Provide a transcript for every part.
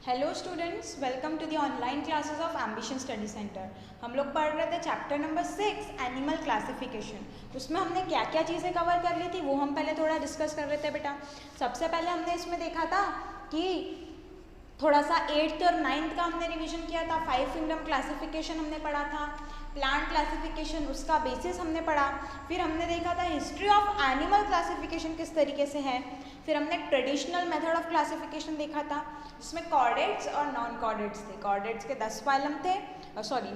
Hello students, welcome to the online classes of Ambition Study Centre. हम लोग पढ़ रहे थे चैप्टर नंबर 6 एनिमल क्लासिफिकेशन। उसमें हमने क्या क्या चीज़ें कवर कर ली थी वो हम पहले थोड़ा डिस्कस कर रहे थे बेटा। सबसे पहले हमने इसमें देखा था कि थोड़ा सा 8th और 9th का हमने रिवीजन किया था। 5 किंगडम क्लासिफिकेशन हमने पढ़ा था, प्लांट क्लासिफिकेशन उसका बेसिस हमने पढ़ा। फिर हमने देखा था हिस्ट्री ऑफ एनिमल क्लासिफिकेशन किस तरीके से है। फिर हमने ट्रेडिशनल मेथड ऑफ क्लासिफिकेशन देखा था जिसमें कॉर्डेट्स और नॉन कॉर्डेट्स थे। कॉर्डेट्स के 10 फाइलम थे,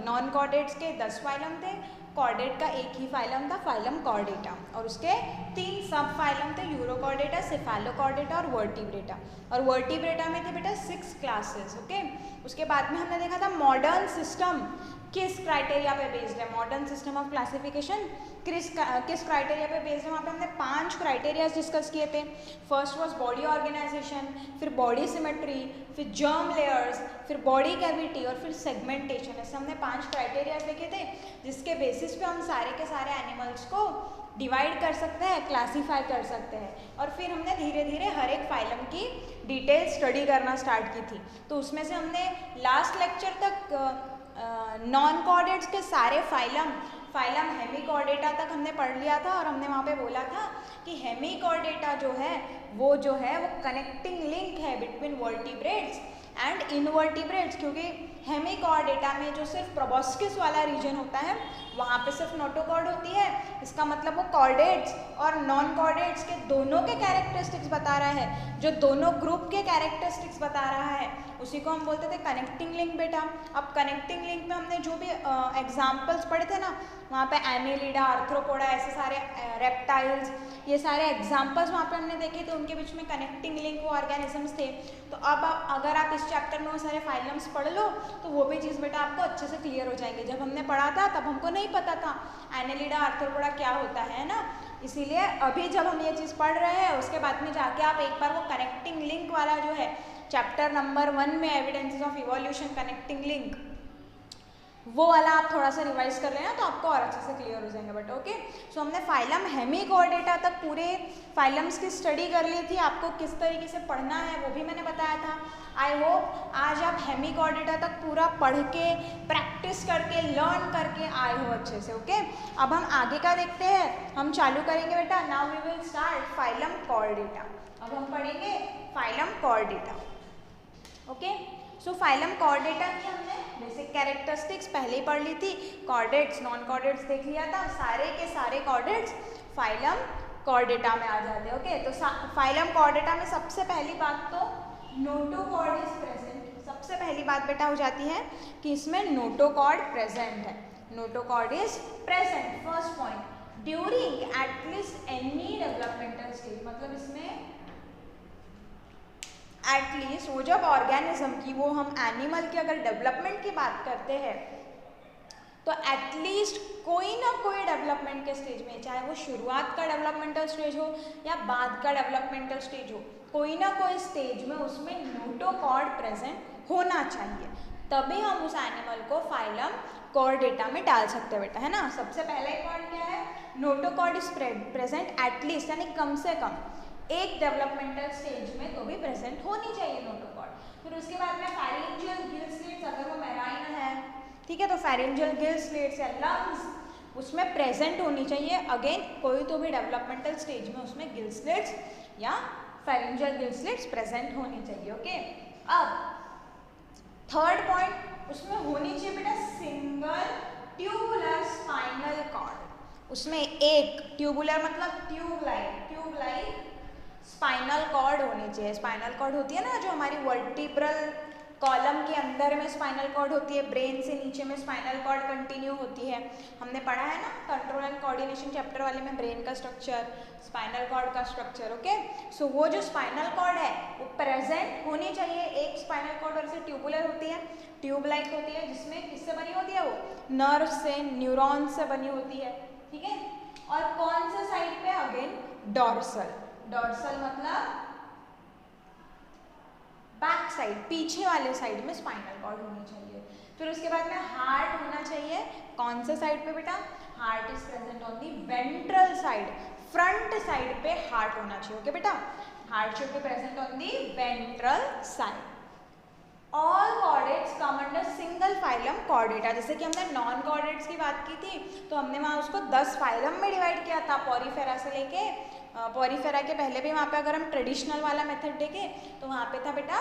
नॉन कॉर्डेट्स के 10 फाइलम थे। कॉर्डेट का एक ही फाइलम था, फाइलम कॉर्डेटा, और उसके 3 सब फाइलम थे, यूरोकॉर्डेटा, सेफेलोकॉर्डेटा और वर्टिब्रेटा। और वर्टिब्रेटा में थे बेटा 6 क्लासेस। ओके, उसके बाद में हमने देखा था मॉडर्न सिस्टम किस क्राइटेरिया पे बेस्ड है। मॉडर्न सिस्टम ऑफ क्लासिफिकेशन किस क्राइटेरिया पे बेस्ड है। वहाँ पे हमने 5 क्राइटेरियाज डिस्कस किए थे। फर्स्ट वाज बॉडी ऑर्गेनाइजेशन, फिर बॉडी सिमेट्री, फिर जर्म लेयर्स, फिर बॉडी कैविटी और फिर सेगमेंटेशन। ऐसे हमने 5 क्राइटेरियाज देखे थे जिसके बेसिस पे हम सारे के सारे एनिमल्स को डिवाइड कर सकते हैं, क्लासीफाई कर सकते हैं। और फिर हमने धीरे धीरे हर एक फाइलम की डिटेल स्टडी करना स्टार्ट की थी। तो उसमें से हमने लास्ट लेक्चर तक नॉन कॉर्डेट्स के सारे फाइलम हेमिकॉर्डेटा तक हमने पढ़ लिया था। और हमने वहाँ पे बोला था कि हेमिकॉर्डेटा जो है वो कनेक्टिंग लिंक है बिटवीन वर्टिब्रेट्स एंड इनवर्टिब्रेट्स, क्योंकि हेमिकॉर्डेटा में जो सिर्फ प्रोबोस्किस वाला रीजन होता है वहाँ पे सिर्फ नोटोकॉर्ड होती है। इसका मतलब वो कॉर्डेट्स और नॉन कॉर्डेट्स के दोनों के कैरेक्टरिस्टिक्स बता रहा है, जो दोनों ग्रुप के कैरेक्टरिस्टिक्स बता रहा है, उसी को हम बोलते थे कनेक्टिंग लिंक बेटा। अब कनेक्टिंग लिंक में हमने जो भी एग्जाम्पल्स पढ़े थे ना, वहाँ पे एनेलिडा, आर्थ्रोपोडा, ऐसे सारे रेप्टाइल्स, ये सारे एग्जाम्पल्स वहाँ पे हमने देखे थे, उनके बीच में कनेक्टिंग लिंक वो ऑर्गेनिजम्स थे। तो अब अगर आप इस चैप्टर में वो सारे फाइलम्स पढ़ लो तो वो भी चीज़ बेटा आपको अच्छे से क्लियर हो जाएंगे। जब हमने पढ़ा था तब हमको नहीं पता था एनेलिडा, आर्थ्रोपोडा क्या होता है ना, इसीलिए अभी जब हम ये चीज़ पढ़ रहे हैं उसके बाद में जाके आप एक बार वो कनेक्टिंग लिंक वाला जो है चैप्टर नंबर 1 में evidences of evolution connecting link, वो वाला आप थोड़ा सा रिवाइज कर लेना तो आपको और अच्छे से क्लियर हो जाएंगे बट ओके। सो हमने फाइलम हेमिकॉर्डेटा तक पूरे फाइलम्स की स्टडी कर ली थी। आपको किस तरीके से पढ़ना है वो भी मैंने बताया था। आई होप आज आप हेमिकॉर्डेटा तक पूरा पढ़ के प्रैक्टिस करके लर्न करके आए हो अच्छे से। ओके, अब हम आगे का देखते हैं। हम चालू करेंगे बेटा। Now we will start phylum Chordata. अब हम पढ़ेंगे phylum Chordata. Okay, so phylum Chordata की हमने बेसिक कैरेक्टरिस्टिक्स पहले ही पढ़ ली थी। कॉर्डेट्स, नॉन कॉर्डेट्स देख लिया था। सारे के सारे कॉर्डेट्स फाइलम कॉर्डेटा में आ जाते हैं। ओके, तो फाइलम कॉर्डेटा में सबसे पहली बात तो नोटोकॉर्ड इज प्रेजेंट। सबसे पहली बात बेटा हो जाती है कि इसमें नोटोकॉर्ड प्रेजेंट है। Notochord is present, first point, during at least any developmental stage. मतलब इसमें एटलीस्ट वो जब ऑर्गेनिज्म की, वो हम एनिमल की अगर डेवलपमेंट की बात करते हैं तो एटलीस्ट कोई ना कोई डेवलपमेंट के स्टेज में, चाहे वो शुरुआत का डेवलपमेंटल स्टेज हो या बाद का डेवलपमेंटल स्टेज हो, कोई ना कोई स्टेज में उसमें नोटोकॉर्ड प्रेजेंट होना चाहिए, तभी हम उस एनिमल को फाइलम कॉर्डेटा में डाल सकते हैं बेटा, है ना। सबसे पहला ही पॉइंट क्या है, नोटोकॉर्ड इज प्रेजेंट एटलीस्ट, यानी कम से कम एक डेवलपमेंटल स्टेज में तो भी प्रेजेंट होनी चाहिए नोटोकॉर्ड। फिर उसके बाद में फेरिंजियल गिल स्लिट्स, अगर वो मैराइन है, ठीक है, तो फेरिंजियल गिल स्लिट्स या लंग्स उसमें प्रेजेंट होनी चाहिए। अगेन कोई तो भी डेवलपमेंटल स्टेज में उसमें गिल स्लिट्स या फेरिंजियल गिल स्लिट्स प्रेजेंट होनी चाहिए। ओके, अब थर्ड पॉइंट, उसमें होनी चाहिए बेटा सिंगल ट्यूबुलर स्पाइनल कॉर्ड। उसमें एक ट्यूबुलर मतलब ट्यूब लाइक स्पाइनल कॉर्ड होनी चाहिए। स्पाइनल कॉर्ड होती है ना जो हमारी वर्टिब्रल कॉलम के अंदर में स्पाइनल कॉर्ड होती है, ब्रेन से नीचे में स्पाइनल कॉर्ड कंटिन्यू होती है। हमने पढ़ा है ना कंट्रोल एंड कोऑर्डिनेशन चैप्टर वाले में, ब्रेन का स्ट्रक्चर, स्पाइनल कॉर्ड का स्ट्रक्चर। ओके, सो वो जो स्पाइनल कॉर्ड है वो प्रेजेंट होनी चाहिए। एक स्पाइनल कॉर्ड और से ट्यूबुलर होती है, ट्यूब लाइक होती है, जिसमें किससे बनी होती है, वो नर्व से, न्यूरॉन से बनी होती है, ठीक है। और कौन से साइड पे, अगेन डॉर्सल। डॉर्सल मतलब बैक साइड, पीछे वाले साइड में स्पाइनल कॉर्ड होनी चाहिए। फिर उसके बाद में हार्ट होना चाहिए। कौन से साइड पे बेटा, heart is present on the ventral side, front side पे हार्ट होना चाहिए। ओके बेटा, heart should be present on the ventral side. All chordates come under single phylum Chordata. जैसे कि हमने नॉन कॉर्डेट्स की बात की थी तो हमने वहाँ उसको 10 फाइलम में डिवाइड किया था, पॉरीफेरा से लेके पॉरीफेरा के पहले भी वहाँ पे अगर हम ट्रेडिशनल वाला मेथड देखें तो वहाँ पे था बेटा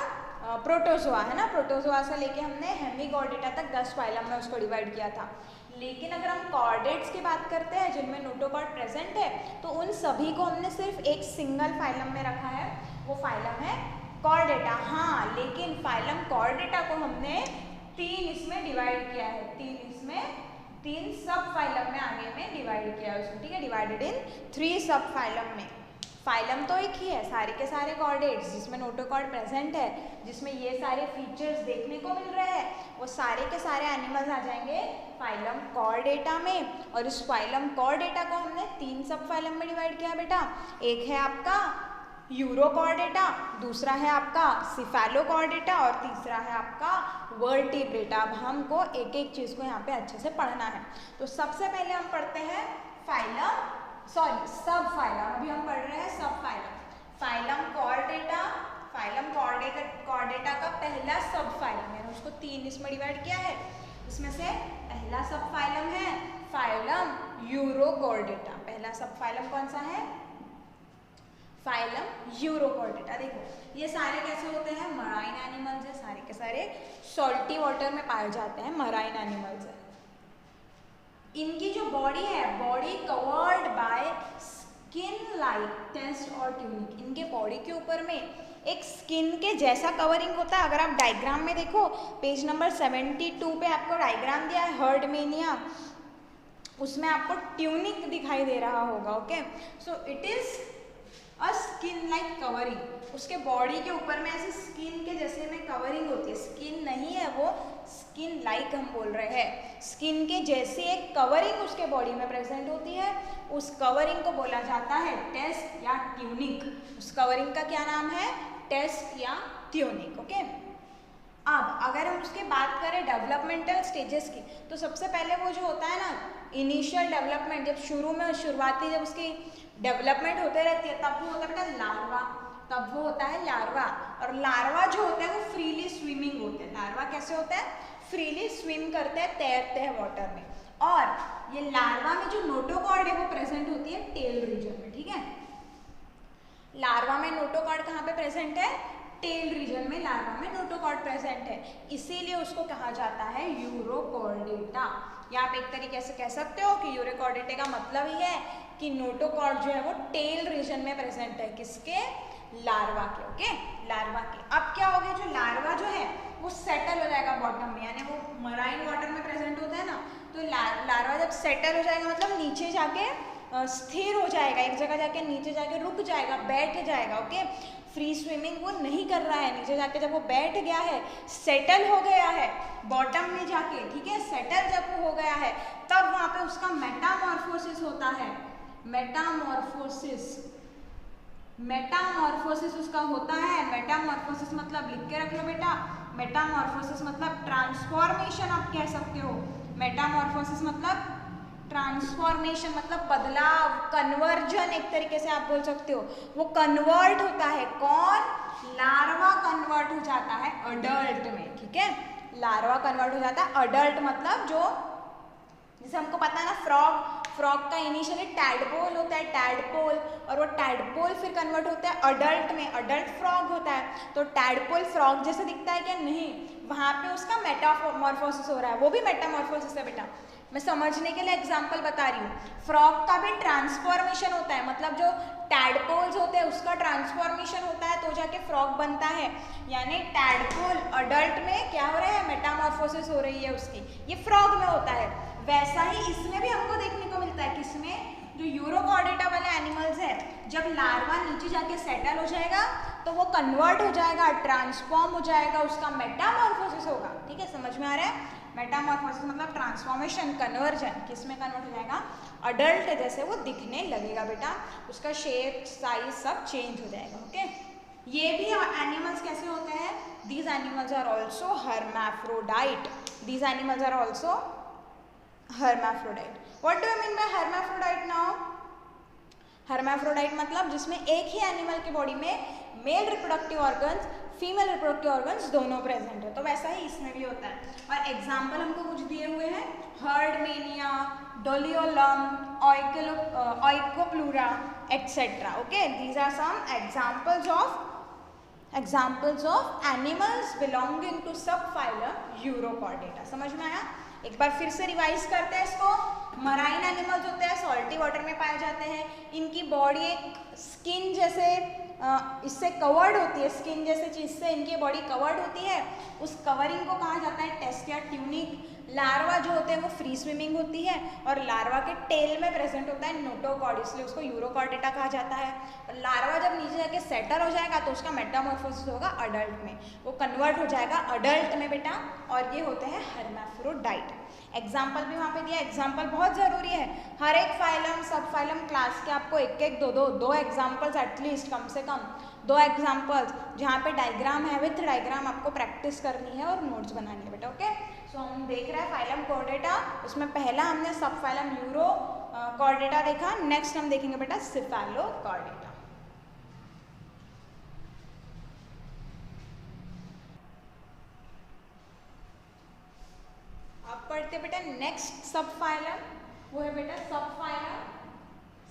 प्रोटोजोआ, है ना, प्रोटोजोआ से लेके हमने हेमीकॉर्डेटा तक 10 फाइलम में उसको डिवाइड किया था। लेकिन अगर हम कॉर्डेट्स की बात करते हैं जिनमें नोटोकॉर्ड प्रेजेंट है तो उन सभी को हमने सिर्फ एक सिंगल फाइलम में रखा है, वो फाइलम है कॉर्डेटा। हाँ, लेकिन फाइलम कॉर्डेटा को हमने 3 इसमें डिवाइड किया है, 3 सब फाइलम में आगे में डिवाइड किया है उसको, ठीक है, डिवाइडेड इन 3 सब फाइलम में। फाइलम तो एक ही है, सारे के सारे कॉर्डेट्स जिसमें नोटोकॉर्ड प्रेजेंट है, जिसमें ये सारे फीचर्स देखने को मिल रहे हैं, वो सारे के सारे एनिमल्स आ जाएंगे फाइलम कॉर्डेटा में। और इस फाइलम कॉर्डेटा को हमने 3 सब फाइलम में डिवाइड किया बेटा। एक है आपका यूरोकॉर्डेटा, दूसरा है आपका सिफेलोकॉर्डेटा और तीसरा है आपका वर्टिब्रेटा। अब हमको एक एक चीज़ को यहाँ पे अच्छे से पढ़ना है। तो सबसे पहले हम पढ़ते हैं सब फाइलम। अभी हम पढ़ रहे हैं सब phylum. Phylum Chordata, phylum Chordata का पहला सब फाइलम है, उसको 3 इसमें डिवाइड किया है। इसमें से पहला सब फाइलम है फाइलम यूरोकॉर्डेटा। पहला सब फाइलम कौन सा है? Phylum urochordata. देखो ये सारे कैसे होते हैं? मराइन एनिमल्स है, सारे के सारे सॉल्टी वाटर में पाए जाते हैं, मराइन एनिमल्स है। इनकी जो बॉडी है, body covered by skin like test और ट्यूनिक। इनके बॉडी के ऊपर में एक स्किन के जैसा कवरिंग होता है। अगर आप डायग्राम में देखो, पेज नंबर 72 पे आपको डायग्राम दिया है हर्डमेनिया, उसमें आपको ट्यूनिक दिखाई दे रहा होगा। Okay, so it is a skin like covering. उसके बॉडी के ऊपर में ऐसे स्किन के जैसे में कवरिंग होती है, स्किन नहीं है वो, स्किन लाइक हम बोल रहे हैं। स्किन के जैसे एक कवरिंग उसके बॉडी में प्रेजेंट होती है, उस कवरिंग को बोला जाता है टेस्ट या ट्यूनिक। उस कवरिंग का क्या नाम है? टेस्ट या ट्यूनिक। ओके, अब अगर हम उसके बात करें डेवलपमेंटल स्टेजेस की, तो सबसे पहले वो जो होता है ना इनिशियल डेवलपमेंट, जब शुरू में शुरुआती जब उसकी डेवलपमेंट होते रहती है तब वो होता है बेटा लार्वा, तब वो होता है लार्वा। और लार्वा जो होता है वो फ्रीली स्विमिंग होते हैं। लार्वा कैसे होता है? फ्रीली स्विम करते हैं, तैरते हैं वाटर में। और ये लार्वा में जो नोटोकॉर्ड है वो प्रेजेंट होती है टेल रीजन में, ठीक है। लार्वा में नोटोकॉर्ड कहाँ पे प्रेजेंट है? टेल रीजन में लार्वा में नोटोकॉर्ड प्रेजेंट है, इसीलिए उसको कहा जाता है यूरोकॉर्डेटा। या आप एक तरीके से कह सकते हो कि यूरोकॉर्डेटा का मतलब ही है कि नोटोकॉर्ड जो है वो टेल रीजन में प्रेजेंट है। किसके? लार्वा के। ओके, लार्वा के। अब क्या हो गया, जो लार्वा जो है वो सेटल हो जाएगा बॉटम में, यानी वो मराइन वाटर में प्रेजेंट होता है ना, तो लार्वा जब सेटल हो जाएगा मतलब नीचे जाके स्थिर हो जाएगा, एक जगह जाके नीचे जाके रुक जाएगा, बैठ जाएगा। ओके, फ्री स्विमिंग वो नहीं कर रहा है, नीचे जाके जब वो बैठ गया है, सेटल हो गया है बॉटम में जाके, ठीक है, सेटल जब वो हो गया है तब वहाँ पे उसका मेटामॉर्फोसिस होता है। मेटामॉर्फोसिस उसका होता है। मेटामॉर्फोसिस मतलब लिख के रख लो बेटा, मेटामॉर्फोसिस मतलब ट्रांसफॉर्मेशन आप कह सकते हो। मेटामॉर्फोसिस मतलब ट्रांसफॉर्मेशन मतलब बदलाव, कन्वर्जन एक तरीके से आप बोल सकते हो। वो कन्वर्ट होता है, कौन? लार्वा कन्वर्ट हो जाता है अडल्ट में, ठीक है। लार्वा कन्वर्ट हो जाता है अडल्ट, मतलब जो जैसे हमको पता है ना फ्रॉग का इनिशियली टैडपोल होता है, टैडपोल, और वो टैडपोल फिर कन्वर्ट होता है अडल्ट में, अडल्ट फ्रॉग होता है। तो टैडपोल फ्रॉग जैसे दिखता है क्या? नहीं, वहाँ पे उसका मेटामॉर्फोसिस हो रहा है, वो भी मेटामॉर्फोसिस है बेटा। मैं समझने के लिए एग्जांपल बता रही हूँ। फ्रॉग का भी ट्रांसफॉर्मेशन होता है, मतलब जो टैडपोल्स होते हैं उसका ट्रांसफॉर्मेशन होता है तो जाके फ्रॉग बनता है। यानी टैडपोल अडल्ट में क्या हो रहा है? मेटामॉर्फोसिस हो रही है उसकी, ये फ्रॉग में होता है। वैसा ही इसमें भी हमको देखने को मिलता है। किसमें? जो यूरोकॉर्डेटा वाले एनिमल्स है, जब लार्वा नीचे जाके सेटल हो जाएगा तो वो कन्वर्ट हो जाएगा, ट्रांसफॉर्म हो जाएगा, उसका मेटामॉर्फोसिस होगा, ठीक है, समझ में आ रहा है? मेटामॉर्फोसिस मतलब ट्रांसफॉर्मेशन, कन्वर्जन। किसमें कन्वर्ट हो जाएगा? अडल्ट जैसे वो दिखने लगेगा बेटा, उसका शेप, साइज सब चेंज हो जाएगा। ओके, ये भी एनिमल्स कैसे होते हैं? These animals are also hermaphrodite. These animals are also hermaphrodite. What do I mean by hermaphrodite now? Hermaphrodite मतलब जिसमें एक ही एनिमल के बॉडी में male reproductive organs, female reproductive organs दोनों प्रेजेंट है। तो वैसा ही इसमें भी होता है। और एग्जाम्पल हमको कुछ दिए हुए हैं, Herdmania, Doliolum, Oikopleura etcetera. Okay, these are some examples of animals belonging to sub phylum Urochordata. समझ में आया? एक बार फिर से रिवाइज करते हैं इसको। मराइन एनिमल्स होते हैं, सॉल्टी वाटर में पाए जाते हैं। इनकी बॉडी एक स्किन जैसे इससे कवर्ड होती है, स्किन जैसे चीज से इनकी बॉडी कवर्ड होती है। उस कवरिंग को कहा जाता है टेस्ट या ट्यूनिक। लार्वा जो होते हैं वो फ्री स्विमिंग होती है और लार्वा के टेल में प्रेजेंट होता है नोटोकॉर्ड, इसलिए उसको यूरोकॉर्डेटा कहा जाता है। और लार्वा जब नीचे जाके सेटल हो जाएगा तो उसका मेटामॉर्फोसिस होगा अडल्ट में, वो कन्वर्ट हो जाएगा अडल्ट में बेटा, और ये होते हैं हर्माफ्रोडाइट। एग्जाम्पल भी वहाँ पे दिया, एग्जाम्पल बहुत ज़रूरी है। हर एक फाइलम सब फाइलम क्लास के आपको एक एक दो एग्जाम्पल्स एटलीस्ट, कम से कम 2 एग्जाम्पल्स जहाँ पे डायग्राम है, विथ डायग्राम आपको प्रैक्टिस करनी है और नोट्स बनानी है बेटा। ओके, सो हम देख रहे हैं फाइलम कॉर्डेटा। उसमें पहला हमने सब फाइलम यूरो कॉर्डेटा देखा। नेक्स्ट हम देखेंगे बेटा सिफेलोकॉर्डेटा। अब पढ़ते बेटा नेक्स्ट सब फाइलम, वो है बेटा सब फाइलम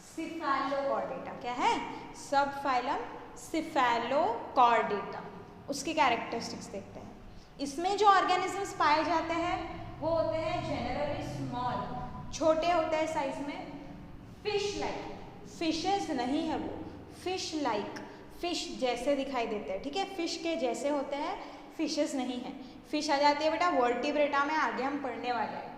सिफेलोकॉर्डेटा। क्या है? सब फाइलम सिफेलोकॉर्डेटा। उसकी कैरेक्टरिस्टिक्स देखते हैं। इसमें जो ऑर्गेनिजम्स पाए जाते हैं वो होते हैं जनरली स्मॉल, छोटे होते हैं साइज में। फिश लाइक, फिशेस नहीं है वो, फिश लाइक, फिश जैसे दिखाई देते हैं। ठीक है, फिश के जैसे होते हैं, फिशेस नहीं है। फिश आ जाती है बेटा वर्टिब्रेटा में, आगे हम पढ़ने वाले हैं।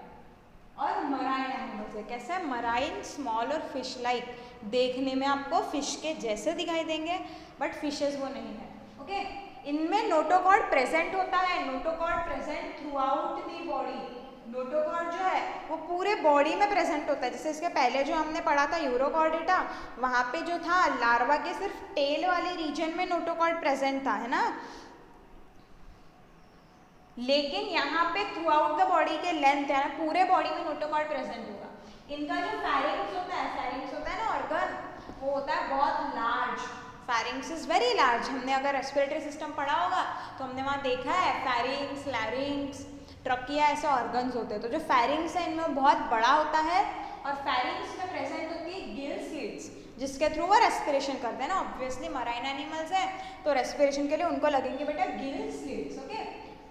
और मराइन एनिमल्स है, कैसे? मराइन, स्मॉल और फिश लाइक, देखने में आपको फिश के जैसे दिखाई देंगे बट फिशेस वो नहीं है। ओके, इनमें नोटोकॉर्ड प्रेजेंट होता है, notochord present through out the body. Notochord जो है वो पूरे बॉडी में प्रेजेंट होता है। जैसे इसके पहले जो हमने पढ़ा था यूरोकॉर्डेटा, वहाँ पे जो था लार्वा के सिर्फ टेल वाले रीजन में नोटोकॉर्ड प्रेजेंट था, है ना, लेकिन यहाँ पे थ्रू आउट द बॉडी के लेंथ है ना, पूरे बॉडी में नोटोकॉर्ड प्रेजेंट होगा। इनका जो फैरिंग्स होता है ना ऑर्गन, वो होता है बहुत लार्ज। फैरिंग्स is very large. हमने अगर रेस्पिरेटरी सिस्टम पढ़ा होगा तो हमने वहाँ देखा है फैरिंग्स, लैरिंग्स, ट्रकिया ऐसे ऑर्गन्स होते हैं। तो जो फैरिंग्स है इनमें बहुत बड़ा होता है और फैरिंग्स में प्रेजेंट होती है गिल स्लिट्स, जिसके थ्रू वो रेस्पिरेशन करते हैं ना। ऑब्वियसली मराइन एनिमल्स हैं तो रेस्पिरेशन के लिए उनको लगेंगे बेटा गिल स्लिट्स। ओके,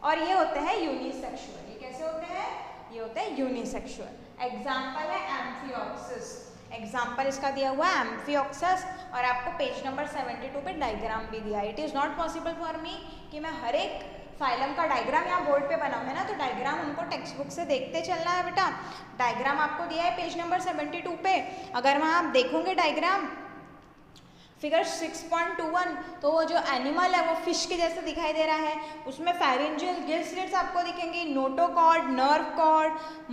और ये होते हैं यूनिसेक्सुअल। ये कैसे होते हैं? ये होते हैं यूनिसेक्सुअल। एग्जाम्पल है एम्फिऑक्सिस। एग्जाम्पल इसका दिया हुआ है एम्फिऑक्सिस, और आपको पेज नंबर 72 पे डायग्राम भी दिया है। It is not possible for me कि मैं हर एक फाइलम का डायग्राम यहाँ बोर्ड पे बनाऊँ, है ना, तो डायग्राम हमको टेक्स्ट बुक से देखते चलना है बेटा। डायग्राम आपको दिया है पेज नंबर 72 पे। अगर वहाँ आप देखोगे डायग्राम फिगर 6.21, तो वो जो एनिमल है वो फिश के जैसे दिखाई दे रहा है। उसमें फैरिंजियल गिल स्लिट्स आपको दिखेंगी, नोटोकॉर्ड, नर्व कॉर्ड,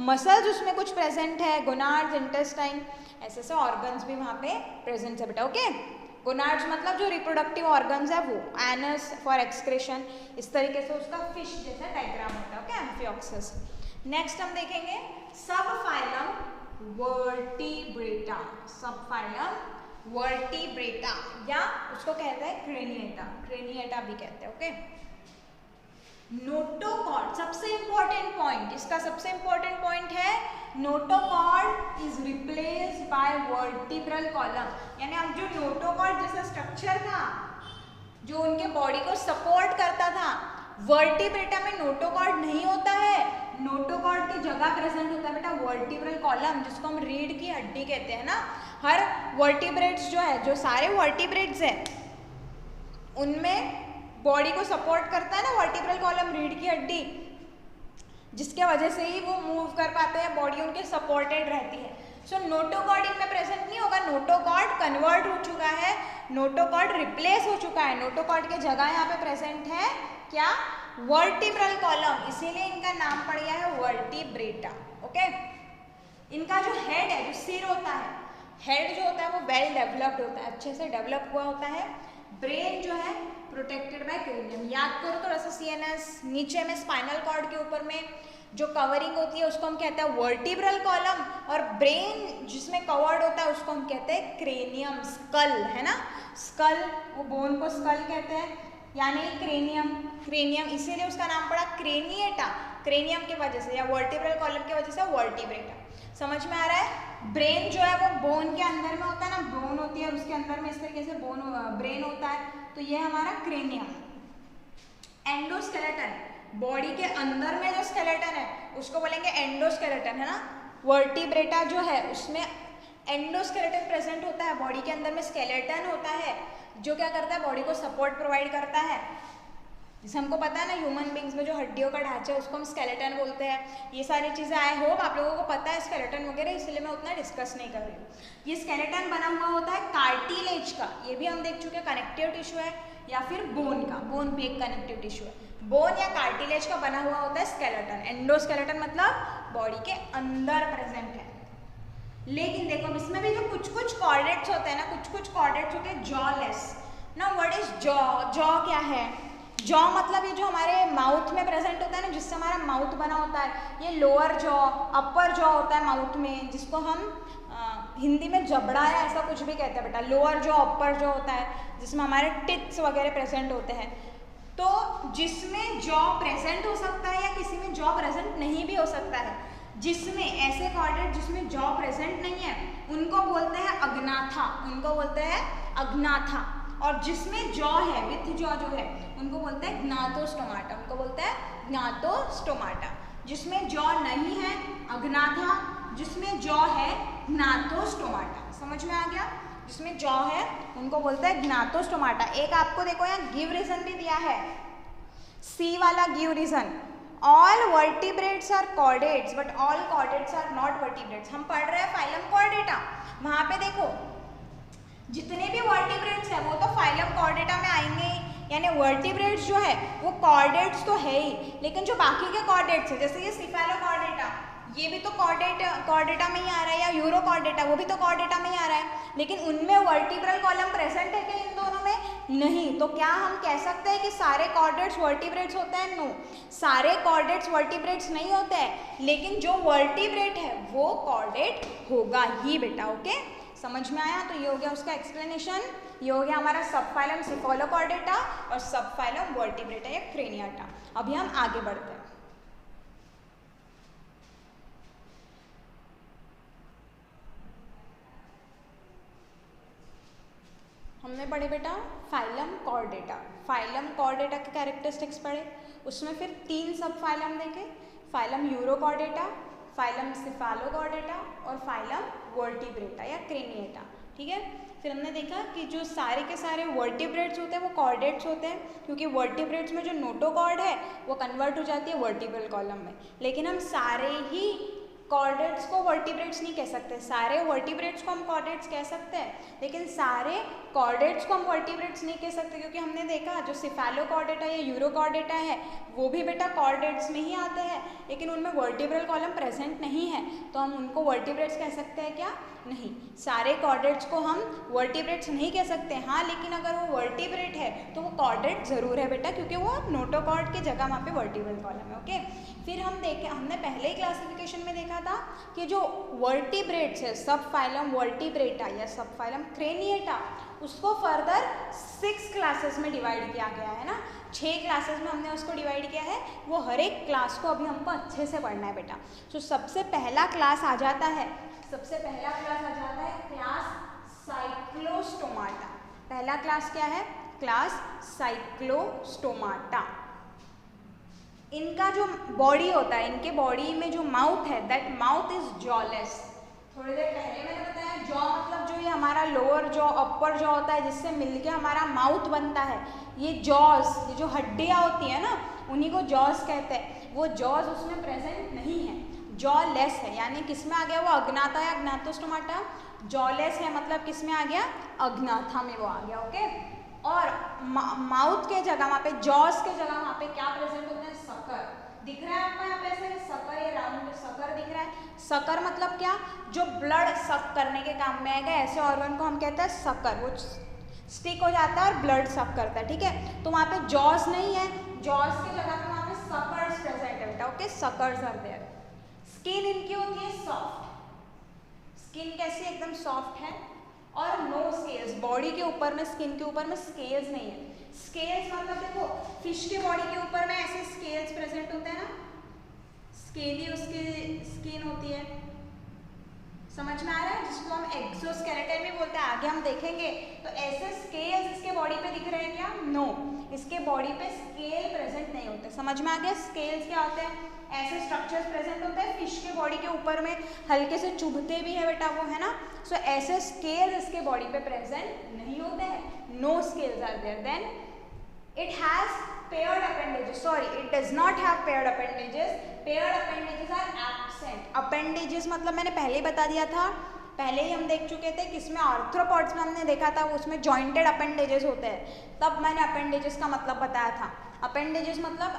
मसल्स उसमें कुछ प्रेजेंट है, गोनाड्स, इंटेस्टाइन, ऐसे ऐसे ऑर्गन्स भी वहाँ पे प्रेजेंट है बेटा। ओके, गोनाड्स मतलब जो रिप्रोडक्टिव ऑर्गन्स है वो, एनस फॉर एक्सक्रेशन, इस तरीके से उसका फिश जैसा डायग्राम होता है। Okay, amphioxus. नेक्स्ट हम देखेंगे सब फाइलम वर्टिब्रेटा। सब फाइलम वर्टिब्रेटा, या उसको कहते हैं क्रेनिएटा, क्रेनिएटा भी कहते हैं। ओके, नोटोकॉर्ड सबसे इंपॉर्टेंट पॉइंट, इसका सबसे इंपॉर्टेंट पॉइंट है notochord is replaced by vertebral column. यानी अब जो नोटोकॉर्ड जैसा स्ट्रक्चर था जो उनके बॉडी को सपोर्ट करता था, वर्टिब्रेटा में नोटोकॉर्ड नहीं होता है। नोटोकॉर्ड की जगह प्रेजेंट होता है बेटा वर्टिब्रल कॉलम, जिसको हम रीढ़ की हड्डी कहते हैं ना। हर वर्टिब्रेट्स जो है, जो सारे वर्टिब्रेट्स हैं उनमें बॉडी को सपोर्ट करता है ना वर्टिब्रल कॉलम, रीढ़ की हड्डी, जिसके वजह से ही वो मूव कर पाते हैं, बॉडी उनके सपोर्टेड रहती है। सो नोटोकॉर्ड इनमें प्रेजेंट नहीं होगा। नोटोकॉर्ड कन्वर्ट हो चुका है, नोटोकॉर्ड रिप्लेस हो चुका है। नोटोकॉर्ड के जगह यहाँ पे प्रेजेंट है क्या? वर्टिब्रल कॉलम, इसीलिए इनका नाम पड़ गया है वर्टिब्रेटा। ओके, इनका जो हेड है, जो सिर होता है, हेड जो होता है वो वेल डेवलप्ड होता है, अच्छे से डेवलप हुआ होता है। ब्रेन जो है प्रोटेक्टेड बाय क्रेनियम। याद करो थोड़ा सा, सीएनएस नीचे में, स्पाइनल कॉर्ड के ऊपर में जो कवरिंग होती है उसको हम कहते हैं वर्टिब्रल कॉलम, और ब्रेन जिसमें कवर्ड होता है उसको हम कहते हैं क्रेनियम, स्कल, है ना, स्कल, वो बोन को स्कल कहते हैं, यानी क्रेनियम, क्रेनियम इसीलिए उसका नाम पड़ा क्रेनिएटा, क्रेनियम की वजह से, या वर्टिब्रल कॉलम की वजह से वर्टिब्रेटा। समझ में आ रहा है? ब्रेन जो है वो बोन के अंदर में होता है ना, बोन होती है उसके अंदर में इस तरीके से बोन ब्रेन होता है, तो ये हमारा क्रेनियम। एंडोस्केलेटन, बॉडी के अंदर में जो स्केलेटन है उसको बोलेंगे एंडोस्केलेटन, है ना। वर्टिब्रेटा जो है उसमें एंडोस्केलेटन प्रेजेंट होता है, बॉडी के अंदर में स्केलेटन होता है जो क्या करता है, बॉडी को सपोर्ट प्रोवाइड करता है। जैसे हमको पता है ना ह्यूमन बींग्स में जो हड्डियों का ढांचा है उसको हम स्केलेटन बोलते हैं। ये सारी चीज़ें आई होप आप लोगों को पता है स्केलेटन वगैरह, इसलिए मैं उतना डिस्कस नहीं कर रही हूँ। ये स्केलेटन बना हुआ होता है कार्टिलेज का, ये भी हम देख चुके हैं, कनेक्टिव टिश्यू है, या फिर बोन का, बोन भी एक कनेक्टिव टिश्यू है, बोन या कार्टिलेज का बना हुआ होता है स्केलेटन। एंडोस्केलेटन मतलब बॉडी के अंदर प्रेजेंट है। लेकिन देखो इसमें भी जो कुछ कुछ कॉर्डेट्स होते हैं ना, कुछ कुछ कॉर्डेट्स होते हैं जॉलेस। ना व्हाट इज जॉ? जॉ क्या है? जॉ मतलब ये जो हमारे माउथ में प्रेजेंट होता है ना, जिससे हमारा माउथ बना होता है, ये लोअर जॉ, अपर जॉ होता है माउथ में, जिसको हम हिंदी में जबड़ा या ऐसा कुछ भी कहते हैं बेटा। लोअर जॉ, अपर जॉ होता है जिसमें हमारे टिप्स वगैरह प्रेजेंट होते हैं। तो जिसमें जॉ प्रेजेंट हो सकता है या किसी में जॉ प्रेजेंट नहीं भी हो सकता है। जिसमें ऐसे कॉर्डेट जिसमें जॉ प्रेजेंट नहीं है उनको बोलते हैं अग्नाथा, उनको बोलते हैं अग्नाथा। और जिसमें जॉ है, विथ जॉ जो है, उनको बोलते हैं ग्नाथोस्टोमाटा, उनको बोलते हैं ग्नाथोस्टोमाटा। जिसमें जॉ नहीं है अग्नाथा, जिसमें जॉ है ग्नाथोस्टोमाटा। समझ में आ गया? जिसमें जॉ है उनको बोलते हैं ग्नाथोस्टोमाटा। एक आपको देखो यहाँ गिव रीजन भी दिया है, सी वाला give reason, all vertebrates are chordates but all chordates are not vertebrates. हम पढ़ रहे हैं फाइलम कॉर्डेटा, वहां पे देखो जितने भी वर्टिब्रेट्स है वो तो फाइलम कॉर्डेटा में आएंगे ही, यानी वर्टिब्रेट्स जो है वो कॉर्डेट्स तो है ही, लेकिन जो बाकी के कॉर्डेट्स है जैसे ये सिफेलोकॉर्डेटा, ये भी तो कॉर्डेटा में ही आ रहा है, या यूरोकॉर्डेटा वो भी तो कॉर्डेटा में ही आ रहा है, लेकिन उनमें वर्टिब्रल कॉलम प्रेजेंट है क्या इन दोनों में? नहीं। तो क्या हम कह सकते हैं कि सारे कॉर्डेट्स वर्टिब्रेट्स होते हैं? नो, सारे कॉर्डेट्स वर्टिब्रेट्स नहीं होते हैं, लेकिन जो वर्टिब्रेट है वो कॉर्डेट होगा ही बेटा। ओके, समझ में आया? तो ये हो गया उसका एक्सप्लेनेशन। ये हो गया हमारा सबफाइलम सिफेलोकॉर्डेटा और सबफाइलम वर्टिब्रेटा या क्रेनियाटा। अभी हम आगे बढ़ते हैं। हमने पढ़े बेटा फाइलम कॉर्डेटा, फाइलम कॉर्डेटा के कैरेक्टरिस्टिक्स पढ़े, उसमें फिर 3 सब फाइलम देखे, फाइलम यूरोकॉर्डेटा, फाइलम सिफेलोकॉर्डेटा और फाइलम वर्टिब्रेटा या क्रेनिएटा। ठीक है, फिर हमने देखा कि जो सारे के सारे वर्टिब्रेट्स होते हैं वो कॉर्डेट्स होते हैं, क्योंकि वर्टिब्रेट्स में जो नोटोकॉर्ड है वो कन्वर्ट हो जाती है वर्टिब्रल कॉलम में। लेकिन हम सारे ही कॉर्डेट्स को वर्टिब्रेट्स नहीं कह सकते, सारे वर्टिब्रेट्स को हम कॉर्डेट्स कह सकते हैं, लेकिन सारे कॉर्डेट्स को हम वर्टिब्रेट्स नहीं कह सकते, क्योंकि हमने देखा जो सिफेलोकॉर्डेटा या यूरोकॉर्डेटा है वो भी बेटा कॉर्डेट्स में ही आते हैं, लेकिन उनमें वर्टिब्रल कॉलम प्रेजेंट नहीं है, तो हम उनको वर्टिब्रेट्स कह सकते हैं क्या? नहीं, सारे कॉर्डेट्स को हम वर्टिब्रेट्स नहीं कह सकते। हाँ, लेकिन अगर वो वर्टिब्रेट है तो वो कॉर्डेट जरूर है बेटा, क्योंकि वो नोटोकॉर्ड की जगह वहाँ पे वर्टिब्रल कॉलम है। ओके, फिर हम देखें, हमने पहले ही क्लासिफिकेशन में देखा था कि जो वर्टिब्रेट्स है सब फाइलम वर्टिब्रेटा या सब फाइलम क्रेनिएटा, उसको फर्दर 6 क्लासेस में डिवाइड किया गया है ना, 6 क्लासेस में हमने उसको डिवाइड किया है। वो हर एक क्लास को अभी हमको अच्छे से पढ़ना है बेटा। तो सबसे पहला क्लास आ जाता है, सबसे पहला क्लास आ जाता है क्लास साइक्लोस्टोमाटा। पहला क्लास क्या है? Class Cyclostomata. इनका जो बॉडी होता है, इनके बॉडी में जो माउथ है, दैट माउथ इज जॉलेस। थोड़ी देर पहले मैंने बताया जॉ मतलब जो ये हमारा लोअर जॉ अपर जॉ होता है जिससे मिलके हमारा माउथ बनता है, ये जॉस, ये जो हड्डियाँ होती है ना उन्हीं को जॉस कहते हैं। वो जॉस उसमें प्रेजेंट नहीं है, जॉ लेस है, यानी किस में आ गया वो? अग्नाथा या अग्नाथोस्टोमाटा। जॉ लेस है मतलब किस में आ गया? अग्नाथा में वो आ गया। ओके, और माउथ के जगह वहाँ पे, जॉस के जगह वहाँ पे क्या प्रेजेंट होता है? सकर। दिख रहा है आपको यहाँ पे ऐसे सकर, ये राउंड सकर दिख रहा है। सकर मतलब क्या? जो ब्लड सक करने के काम में आएगा, ऐसे ऑर्गन को हम कहते हैं सकर, वो स्टिक हो जाता है और ब्लड सक करता है। ठीक है, तो वहाँ पे जॉस नहीं है, जॉस की जगह पे वहाँ पे सकर्स प्रेजेंट है बेटा, okay, suckers are there. Skin इनकी होती है सॉफ्ट, स्किन कैसी एकदम सॉफ्ट है, और नो स्केल्स, बॉडी के ऊपर में, स्किन के ऊपर में स्केल्स नहीं है। स्केल्स मतलब देखो फिश के बॉडी के ऊपर में ऐसे स्केल्स प्रेजेंट होते हैं ना, स्केली उसकी स्किन होती है, समझ में आ रहा है, जिसको हम एक्सोस्केलेटन भी बोलते हैं, आगे हम देखेंगे। तो ऐसे स्केल्स इसके बॉडी पे दिख रहे हैं क्या? नो, इसके बॉडी पे स्केल प्रेजेंट नहीं होते। समझ में आ गया? स्केल्स क्या होते हैं? ऐसे स्ट्रक्चर्स प्रेजेंट होते हैं फिश के बॉडी के ऊपर में, हल्के से चुभते भी है बेटा वो, है ना। सो ऐसे स्केल्स इसके बॉडी पे प्रेजेंट नहीं होते हैं, no scales are there. Then it has paired appendages, sorry it does not have paired appendages, paired appendages are absent। appendages मतलब मैंने पहले ही बता दिया था, पहले ही हम देख चुके थे किसमें, आर्थ्रोपॉड्स में हमने देखा था, उसमें जॉइंटेड अपेंडेजेस होते हैं, तब मैंने अपेंडेजेस का मतलब बताया था। अपेंडेजेस मतलब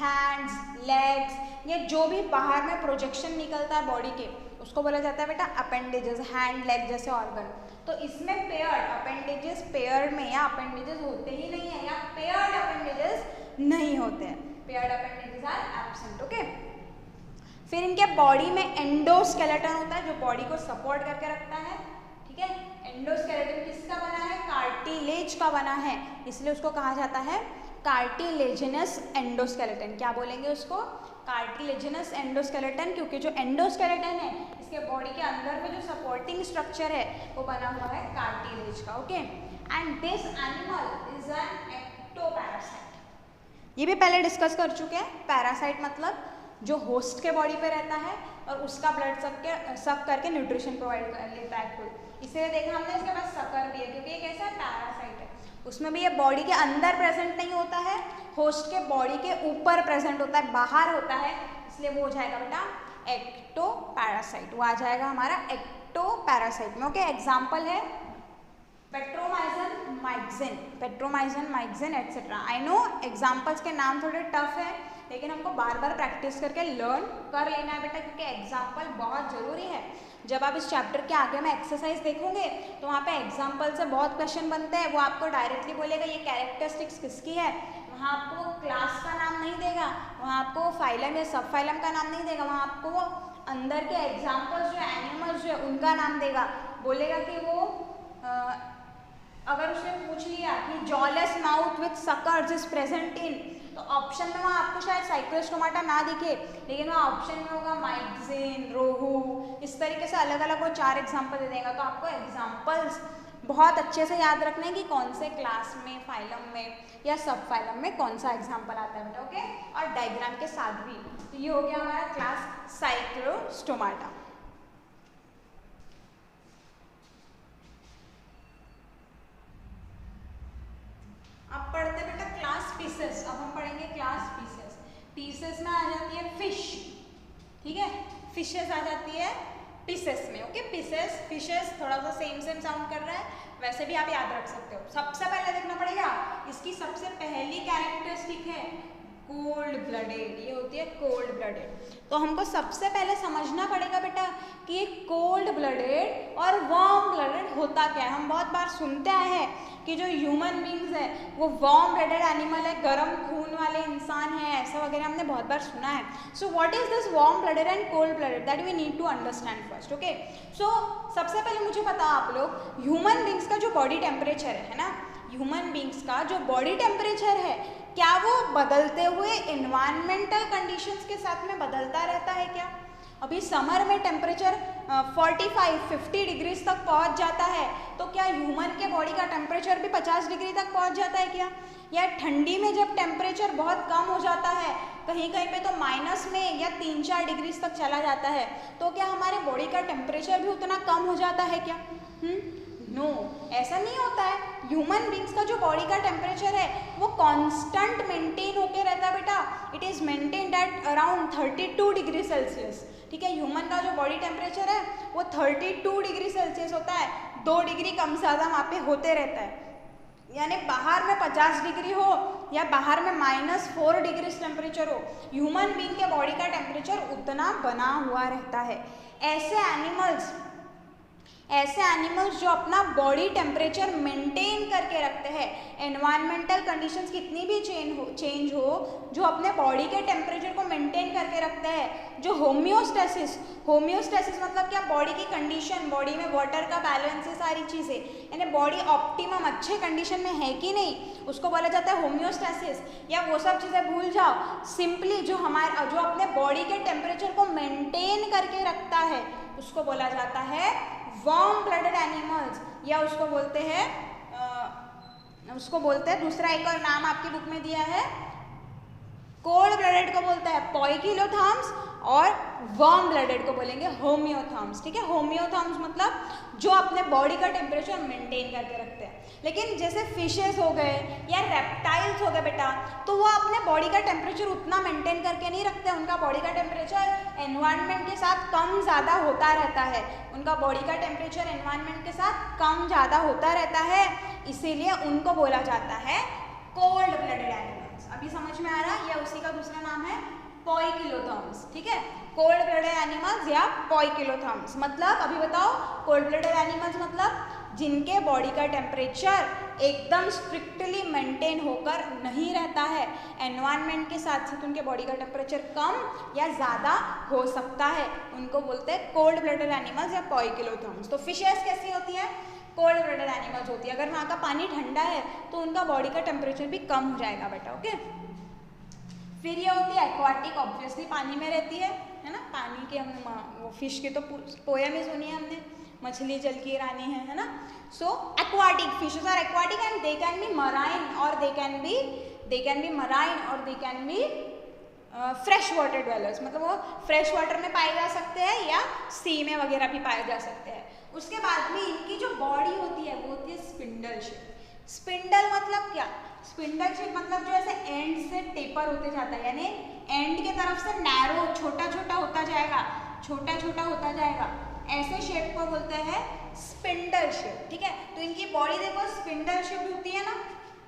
हैंड्स, लेग्स, ये जो भी बाहर में प्रोजेक्शन निकलता है बॉडी के, उसको बोला जाता है बेटा अपेंडेजेस, हैंड लेग जैसे ऑर्गन। तो इसमें पेयर्ड अपेंडेजेस, पेयर्ड में या अपेंडेजेस होते ही नहीं है, या पेयर्ड अपेंडेजेस नहीं होते हैं, paired appendages are absent, okay. फिर इनके बॉडी में एंडोस्केलेटन होता है जो बॉडी को सपोर्ट करके रखता है, ठीक है। एंडोस्केलेटन किसका बना है? कार्टिलेज का बना है, इसलिए उसको कहा जाता है कार्टिलेजिनस एंडोस्केलेटन। क्या बोलेंगे उसको? कार्टिलेजिनस एंडोस्केलेटन, क्योंकि जो एंडोस्केलेटन है इसके बॉडी के अंदर में जो सपोर्टिंग स्ट्रक्चर है वो बना हुआ है कार्टिलेज का, okay. And this animal is an ectoparasite. ये भी पहले डिस्कस कर चुके हैं। पैरासाइट मतलब जो होस्ट के बॉडी पे रहता है और उसका ब्लड सक करके न्यूट्रिशन प्रोवाइड कर लेता है खुद, इसलिए देखा हमने इसके पास सकर भी है, क्योंकि ये कैसा है? पैरासाइट है। उसमें भी ये बॉडी के अंदर प्रेजेंट नहीं होता है, होस्ट के बॉडी के ऊपर प्रेजेंट होता है, बाहर होता है, इसलिए वो हो जाएगा बेटा एक्टोपैरासाइट, वो आ जाएगा हमारा एक्टोपैरासाइट में, ओके। एग्जाम्पल है Petromyzon, Myxine, Petromyzon, Myxine etcetera. I know examples के नाम थोड़े टफ है, लेकिन हमको बार बार प्रैक्टिस करके लर्न कर लेना है बेटा, क्योंकि एग्जाम्पल बहुत ज़रूरी है। जब आप इस चैप्टर के आगे में एक्सरसाइज देखोगे तो वहाँ पे एग्जाम्पल से बहुत क्वेश्चन बनते हैं, वो आपको डायरेक्टली बोलेगा ये कैरेक्टरिस्टिक्स किसकी है, वहाँ आपको क्लास का नाम नहीं देगा, वहाँ आपको फाइलम या सब फाइलम का नाम नहीं देगा, वहाँ आपको वो अंदर के एग्जाम्पल्स जो एनिमल्स जो है उनका नाम देगा, बोलेगा कि वो अगर उसने पूछ लिया कि jawless mouth with suckers is present in, तो ऑप्शन में वहाँ आपको शायद साइक्लोस्टोमाटा ना दिखे, लेकिन वहाँ ऑप्शन में होगा माइक्सिन, रोहू, इस तरीके से अलग अलग वो 4 एग्जाम्पल दे देगा। तो आपको एग्जाम्पल्स बहुत अच्छे से याद रखना है कि कौन से क्लास में, फाइलम में या सब फाइलम में कौन सा एग्जाम्पल आता है बेटा, ओके। और डायग्राम के साथ भी। तो ये हो गया हमारा क्लास साइक्लोस्टोमाटा। अब पढ़ते बेटा क्लास पीसेस। अब हम पढ़ेंगे क्लास पीसेस। पीसेस में आ जाती है फिश, ठीक है, फिशेस आ जाती है पीसेस में, ओके। पीसेस, फिशेस थोड़ा सा सेम साउंड कर रहा है, वैसे भी आप याद रख सकते हो। सबसे पहले देखना पड़ेगा इसकी सबसे पहली कैरेक्टरिस्टिक है कोल्ड ब्लडेड, ये होती है कोल्ड ब्लडेड। तो हमको सबसे पहले समझना पड़ेगा बेटा कि ये कोल्ड ब्लडेड और वार्म ब्लडेड होता क्या है। हम बहुत बार सुनते आए हैं कि जो ह्यूमन बींग्स है वो वार्म ब्लडेड एनिमल है, गर्म खून वाले इंसान है, ऐसा वगैरह हमने बहुत बार सुना है। So what is this warm blooded and cold blooded, that we need to understand first, okay. So सबसे पहले मुझे बताओ आप लोग, ह्यूमन बींग्स का जो बॉडी टेम्परेचर है ना, ह्यूमन बींग्स का जो बॉडी टेम्परेचर है, क्या वो बदलते हुए इन्वायरमेंटल कंडीशंस के साथ में बदलता रहता है क्या? अभी समर में टेम्परेचर 45-50 डिग्रीज तक पहुंच जाता है, तो क्या ह्यूमन के बॉडी का टेम्परेचर भी 50 डिग्री तक पहुंच जाता है क्या? या ठंडी में जब टेम्परेचर बहुत कम हो जाता है, कहीं कहीं पे तो माइनस में या 3-4 डिग्रीज तक चला जाता है, तो क्या हमारे बॉडी का टेम्परेचर भी उतना कम हो जाता है क्या? नो, ऐसा नहीं होता है। ह्यूमन बींग्स का जो बॉडी का टेम्परेचर है वो कांस्टेंट मेंटेन होके रहता है बेटा। It is maintained at around 32 degree Celsius, ठीक है। ह्यूमन का जो बॉडी टेम्परेचर है वो 32 डिग्री सेल्सियस होता है, 2 डिग्री कम ज़्यादा वहाँ पे होते रहता है। यानी बाहर में 50 डिग्री हो या बाहर में -4 डिग्री टेम्परेचर हो, ह्यूमन बींग के बॉडी का टेम्परेचर उतना बना हुआ रहता है। ऐसे एनिमल्स ऐसे एनिमल्स जो अपना बॉडी टेम्परेचर मेंटेन करके रखते हैं, एनवायरमेंटल कंडीशंस कितनी भी चेंज हो, जो अपने बॉडी के टेम्परेचर को मेंटेन करके रखते हैं, जो होम्योस्टेसिस मतलब क्या, बॉडी की कंडीशन, बॉडी में वाटर का बैलेंस, ये सारी चीज़ें, यानी बॉडी ऑप्टिमम अच्छे कंडीशन में है कि नहीं, उसको बोला जाता है होम्योस्टेसिस। या वो सब चीज़ें भूल जाओ, सिंपली जो अपने बॉडी के टेम्परेचर को मेंटेन करके रखता है उसको बोला जाता है वार्म ब्लडेड एनिमल्स, या उसको बोलते हैं दूसरा एक और नाम आपकी बुक में दिया है, कोल्ड ब्लडेड को बोलता है पोइकिलोथर्म्स, और वार्म ब्लडेड को बोलेंगे होम्योथर्म्स। ठीक है, होम्योथर्म्स मतलब जो अपने बॉडी का टेम्परेचर मेंटेन करके रखते हैं। लेकिन जैसे फिशेस हो गए या रेप्टाइल्स हो गए बेटा, तो वो अपने बॉडी का टेम्परेचर उतना मेंटेन करके नहीं रखते, उनका बॉडी का टेम्परेचर एनवायरनमेंट के साथ कम ज़्यादा होता रहता है, उनका बॉडी का टेम्परेचर एनवायरनमेंट के साथ कम ज़्यादा होता रहता है, इसीलिए उनको बोला जाता है कोल्ड ब्लडेड एनिमल्स। अभी समझ में आ रहा है, या उसी का दूसरा नाम है पोइकिलोथर्म्स। ठीक है, कोल्ड ब्लडेड एनिमल्स या पोइकिलोथर्म्स। मतलब अभी बताओ, कोल्ड ब्लडेड एनिमल्स मतलब जिनके बॉडी का टेम्परेचर एकदम स्ट्रिक्टली मेंटेन होकर नहीं रहता है, एनवायरनमेंट के साथ साथ उनके बॉडी का टेम्परेचर कम या ज़्यादा हो सकता है, उनको बोलते हैं कोल्ड ब्लडेड एनिमल्स या पोइकिलोथर्म्स। तो फिशेस कैसी होती है, कोल्ड ब्लडेड एनिमल्स होती है। अगर वहाँ का पानी ठंडा है तो उनका बॉडी का टेम्परेचर भी कम हो जाएगा बेटा। ओके, फिर ये होती है एक्वाटिक, ऑब्वियसली पानी में रहती है ना, पानी के हम वो फिश की तो पोएम ही सुनी है हमने, मछली जल की रानी है ना। So aquatic fishes are aquatic and they can be marine और दे कैन बी मराइन और they can be fresh water dwellers, मतलब वो फ्रेश वाटर में पाए जा सकते हैं या सी में वगैरह भी पाए जा सकते हैं। उसके बाद में इनकी जो बॉडी होती है वो होती है स्पिंडल शेप। स्पिंडल मतलब क्या, स्पिंडल शेप मतलब जो ऐसे एंड से टेपर होते जाता है, यानी एंड के तरफ से नैरो छोटा छोटा होता जाएगा, ऐसे शेप को बोलते हैं स्पिंडल शेप। ठीक है, तो इनकी बॉडी देखो स्पिंडल शेप होती है ना,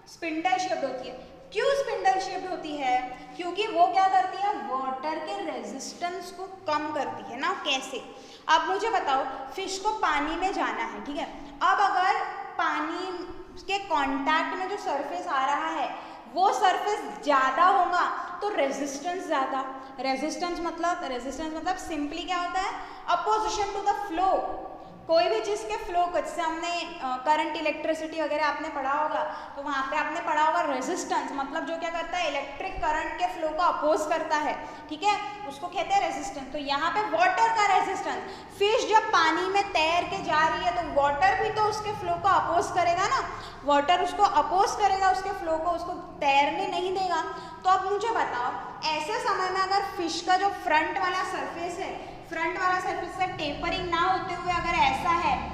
स्पिंडल शेप होती है। क्यों स्पिंडल शेप होती है, क्योंकि वो क्या करती है, वाटर के रेजिस्टेंस को कम करती है ना। कैसे, अब मुझे बताओ, फिश को पानी में जाना है, ठीक है, अब अगर पानी के कांटेक्ट में जो सरफेस आ रहा है वो सरफेस ज़्यादा होगा तो रेजिस्टेंस ज़्यादा, रेजिस्टेंस मतलब सिंपली क्या होता है, अपोजिशन टू द फ्लो। कोई भी चीज़ के फ्लो को, जैसे हमने करंट इलेक्ट्रिसिटी वगैरह आपने पढ़ा होगा, तो वहाँ पे आपने पढ़ा होगा रेजिस्टेंस मतलब जो क्या करता है, इलेक्ट्रिक करंट के फ्लो को अपोज करता है। ठीक है, उसको कहते हैं रेजिस्टेंस। तो यहाँ पे वाटर का रेजिस्टेंस, फिश जब पानी में तैर के जा रही है तो वाटर भी तो उसके फ्लो को अपोज करेगा ना, वाटर उसको अपोज करेगा, उसके फ्लो को, उसको तैरने नहीं देगा। तो अब मुझे बताओ, ऐसे समय में अगर फिश का जो फ्रंट वाला सरफेस है, फ्रंट वाला सरफेस से टेपरिंग ना होते हुए अगर ऐसा है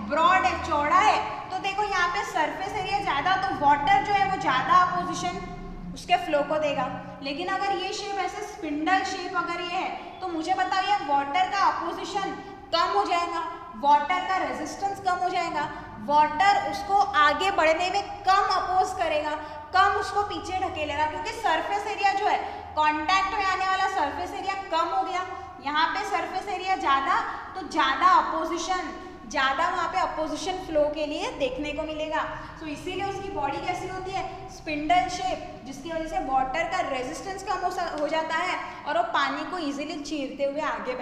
ब्रॉड है, चौड़ा है, तो देखो यहाँ पे सरफेस एरिया ज़्यादा, तो वाटर जो है वो ज़्यादा अपोजिशन उसके फ्लो को देगा। लेकिन अगर ये शेप ऐसे स्पिंडल शेप अगर ये है, तो मुझे बताओ ये वाटर का अपोजिशन कम हो जाएगा, वाटर का रेजिस्टेंस कम हो जाएगा, वाटर उसको आगे बढ़ने में कम अपोज करेगा, कम उसको पीछे ढकेलेगा, क्योंकि सरफेस एरिया जो है, कांटेक्ट में आने वाला सरफेस एरिया कम हो गया। यहाँ पे सरफेस एरिया ज़्यादा, तो ज़्यादा अपोजिशन, ज़्यादा वहाँ पे अपोजिशन फ्लो के लिए देखने को मिलेगा। तो इसीलिए उसकी बॉडी कैसी होती है, स्पिंडल शेप, जिसकी वजह से वाटर का रेजिस्टेंस कम हो जाता है और वो पानी को इजीली चीरते हुए आगे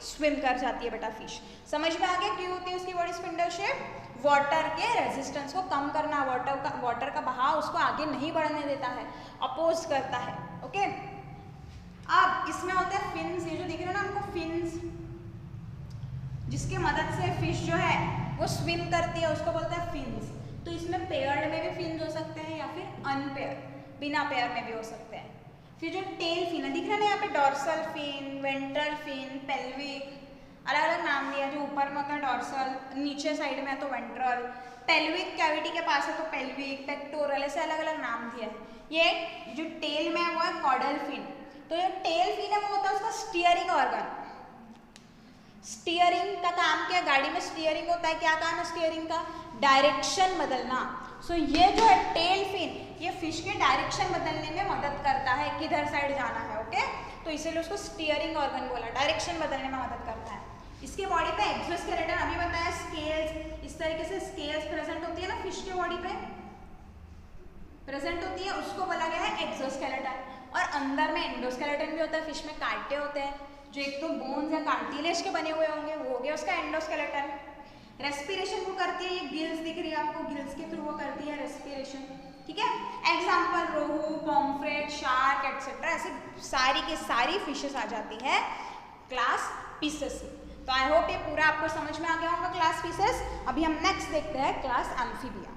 स्विम कर जाती है बेटा फिश। समझ में आ गया क्यों होती है उसकी बॉडी स्पिंडल शेप, वाटर के रेजिस्टेंस को कम करना, वाटर का बहाव उसको आगे नहीं बढ़ने देता है, अपोज करता है। ओके, अब इसमें होते हैं फिन्स, ये जो दिख रहे हैं ना हमको फिन्स, जिसकी मदद से फिश जो है वो स्विम करती है, उसको बोलते हैं फिन्स। तो इसमें पेयर्ड में भी फिन्स हो सकते हैं या फिर अनपेयर, बिना पेयर में भी हो सकते हैं। फिर जो टेल फिन है, दिख रहा है ना यहाँ पे, dorsal fin, ventral fin, pelvic, अलग अलग नाम दिया, जो ऊपर में होता है डॉर्सल, नीचे साइड में है तो वेंट्रल, पेल्विक कैविटी के पास है तो पेल्विक, पेक्टोरल, ऐसे अलग अलग नाम दिया है। ये जो टेल में है वो है कॉडल फिन। तो ये टेल फिन है वो होता है उसका स्टीयरिंग ऑर्गन। स्टीयरिंग का काम क्या, गाड़ी में स्टीयरिंग होता है, क्या काम है स्टीयरिंग का, डायरेक्शन बदलना। सो ये जो है टेल फिन, ये फिश के डायरेक्शन बदलने में मदद करता है, किधर साइड जाना है। ओके, तो इसीलिए उसको स्टीयरिंग ऑर्गन बोला, डायरेक्शन बदलने में मदद करता है। इसके बॉडी पे एक्सोस्केलेटन, अभी बताया स्केल्स, इस तरीके से स्केल्स प्रेजेंट होती है ना फिश के बॉडी पे प्रेजेंट होती है, उसको बोला गया है एक्सोस्केलेटन। और अंदर में एंडोस्केलेटन भी होता है, फिश में कांटे होते हैं जो एक तो बोन्स या कार्टिलेज के बने हुए होंगे, वो हो गया उसका एंडोस्केलेटन। रेस्पिरेशन वो करती है, ये गिल्स दिख रही है आपको, गिल्स के थ्रू वो करती है रेस्पिरेशन, ठीक है। एग्जाम्पल रोहू, पॉम्फ्रेट, शार्क एटसेट्रा, ऐसे सारी की सारी फिशेस आ जाती है क्लास पीसेस में। तो आई होप ये पूरा आपको समझ में आ गया होगा क्लास पीसेस। अभी हम नेक्स्ट देखते हैं क्लास एम्फीबिया।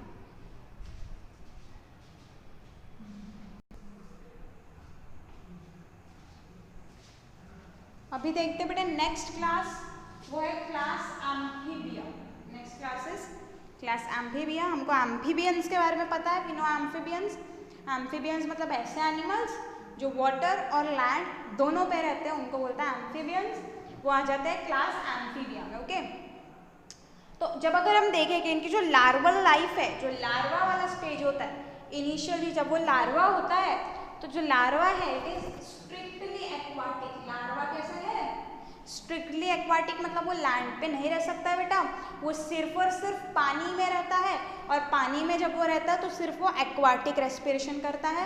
अभी देखते बेटे नेक्स्ट क्लास, वो है class amphibia. Next class is class amphibia. हमको एम्फीबियंस के बारे में पता है, वी नो एम्फीबियंस। एम्फीबियंस मतलब ऐसे एनिमल्स जो वाटर और लैंड दोनों पे रहते हैं, उनको बोलता है एम्फीबियंस। वो आ जाते हैं क्लास एम्फीबिया में, ओके। तो जब अगर हम देखें कि इनकी जो लार्वल लाइफ है, जो लार्वा वाला स्टेज होता है, इनिशियली जब वो लार्वा होता है, तो जो लार्वा है it is strictly aquatic. Larva कैसा है? स्ट्रिक्टली एक्वाटिक, मतलब वो लैंड पे नहीं रह सकता है बेटा, वो सिर्फ और सिर्फ पानी में रहता है। और पानी में जब वो रहता है तो सिर्फ वो एक्वाटिक रेस्पिरेशन करता है,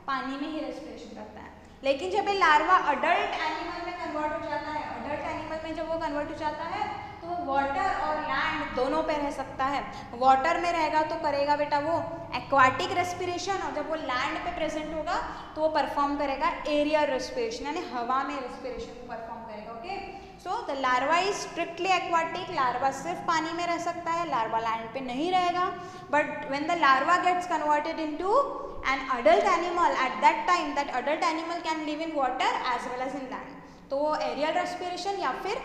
पानी में ही रेस्पिरेशन करता है। लेकिन जब ये लार्वा अडल्ट एनिमल में कन्वर्ट हो जाता है, अडल्ट एनिमल में जब वो कन्वर्ट हो जाता है तो वो वाटर और लैंड दोनों पे रह सकता है। वाटर में रहेगा तो करेगा बेटा वो एक्वाटिक रेस्पिरेशन, और जब वो लैंड पे प्रेजेंट होगा तो वो परफॉर्म करेगा एरियल रेस्पिरेशन, यानी हवा में रेस्पिरेशन को परफॉर्म करेगा, okay. So the larva is strictly aquatic, larva सिर्फ पानी में रह सकता है, लार्वा लैंड पे नहीं रहेगा। But when the larva gets converted into an adult animal, at that time that adult animal can live in water as well as in land। तो वो एरियल रेस्पिरेशन या फिर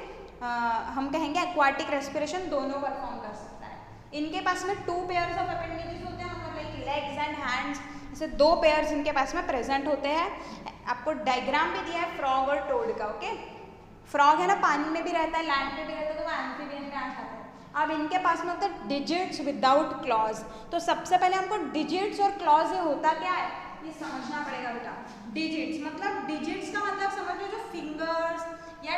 हम कहेंगे एक्वाटिक रेस्पिरेशन दोनों परफॉर्म कर सकता है। इनके पास में 2 पेयर्स ऑफ अपेंडिजेस होते हैं, मतलब लाइक लेग्स एंड हैंड्स, जैसे 2 पेयर्स इनके पास में प्रेजेंट होते हैं। आपको डायग्राम भी दिया है फ्रॉग और टोड का, ओके। फ्रॉग है ना पानी में भी रहता है, लैंड पे भी रहता है, तो वो एम्फीबियन में आ जाता है। अब इनके पास में होता है डिजिट्स विदाउट क्लॉज। तो सबसे पहले हमको डिजिट्स और क्लॉज ये होता क्या है ये समझना पड़ेगा बेटा। डिजिट्स मतलब, डिजिट्स का मतलब समझ लो जो फिंगर्स या